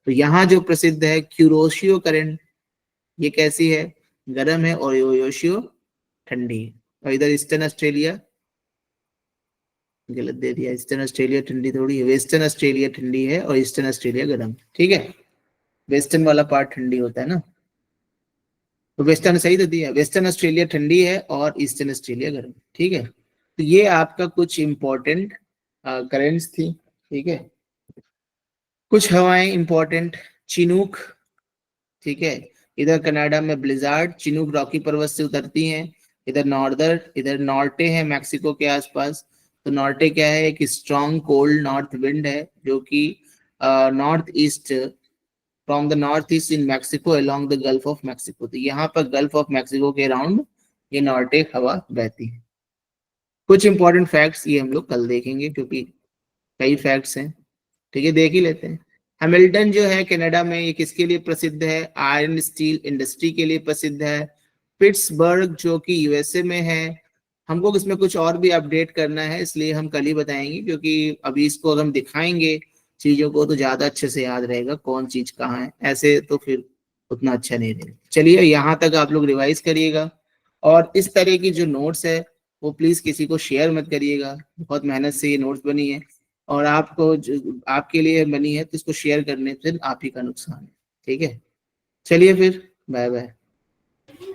तो यहाँ जो प्रसिद्ध है क्यूरोशियो करंट, ये कैसी है, गर्म है, और योशियो ठंडी है, और इधर ईस्टर्न ऑस्ट्रेलिया, गलत दे दिया, ईस्टर्न ऑस्ट्रेलिया ठंडी थोड़ी है, वेस्टर्न ऑस्ट्रेलिया ठंडी है और ईस्टर्न ऑस्ट्रेलिया गर्म। ठीक है, वेस्टर्न वाला पार्ट ठंडी होता है ना, तो वेस्टर्न सही तो दिया, वेस्टर्न ऑस्ट्रेलिया ठंडी है और ईस्टर्न ऑस्ट्रेलिया गर्म। ठीक है, तो ये आपका कुछ इंपॉर्टेंट करेंट्स थी। ठीक है, कुछ हवाएं इंपॉर्टेंट, चिनूक, ठीक है, इधर कनाडा में ब्लिजार्ड, चिनूक रॉकी पर्वत से उतरती हैं, इधर नॉर्टे है मैक्सिको के आसपास। तो नॉर्टे क्या है, एक स्ट्रॉन्ग कोल्ड नॉर्थ विंड है जो कि north east from the north east in Mexico along the gulf of Mexico. तो यहाँ पर गल्फ ऑफ मैक्सिको के अराउंड ये नॉर्टे हवा बहती है। कुछ इंपॉर्टेंट फैक्ट्स ये हम लोग कल देखेंगे क्योंकि कई फैक्ट्स हैं। ठीक है, देख ही लेते हैं। हैमिल्टन जो है कनाडा में, ये किसके लिए प्रसिद्ध है, आयरन स्टील इंडस्ट्री के लिए प्रसिद्ध है। पिट्सबर्ग जो कि यूएसए में है, हमको इसमें कुछ और भी अपडेट करना है इसलिए हम कल ही बताएंगे, क्योंकि अभी इसको अगर हम दिखाएंगे चीजों को तो ज्यादा अच्छे से याद रहेगा कौन चीज कहाँ है, ऐसे तो फिर उतना अच्छा नहीं रहेगा। चलिए यहाँ तक आप लोग रिवाइज करिएगा, और इस तरह की जो नोट्स है वो प्लीज किसी को शेयर मत करिएगा, बहुत मेहनत से ये नोट्स बनी है और आपको जो आपके लिए बनी है तो इसको शेयर करने से आप ही का नुकसान है। ठीक है, चलिए फिर बाय बाय।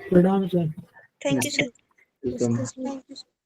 प्रणाम sir. Thank you sir. Welcome. Thank you, sir.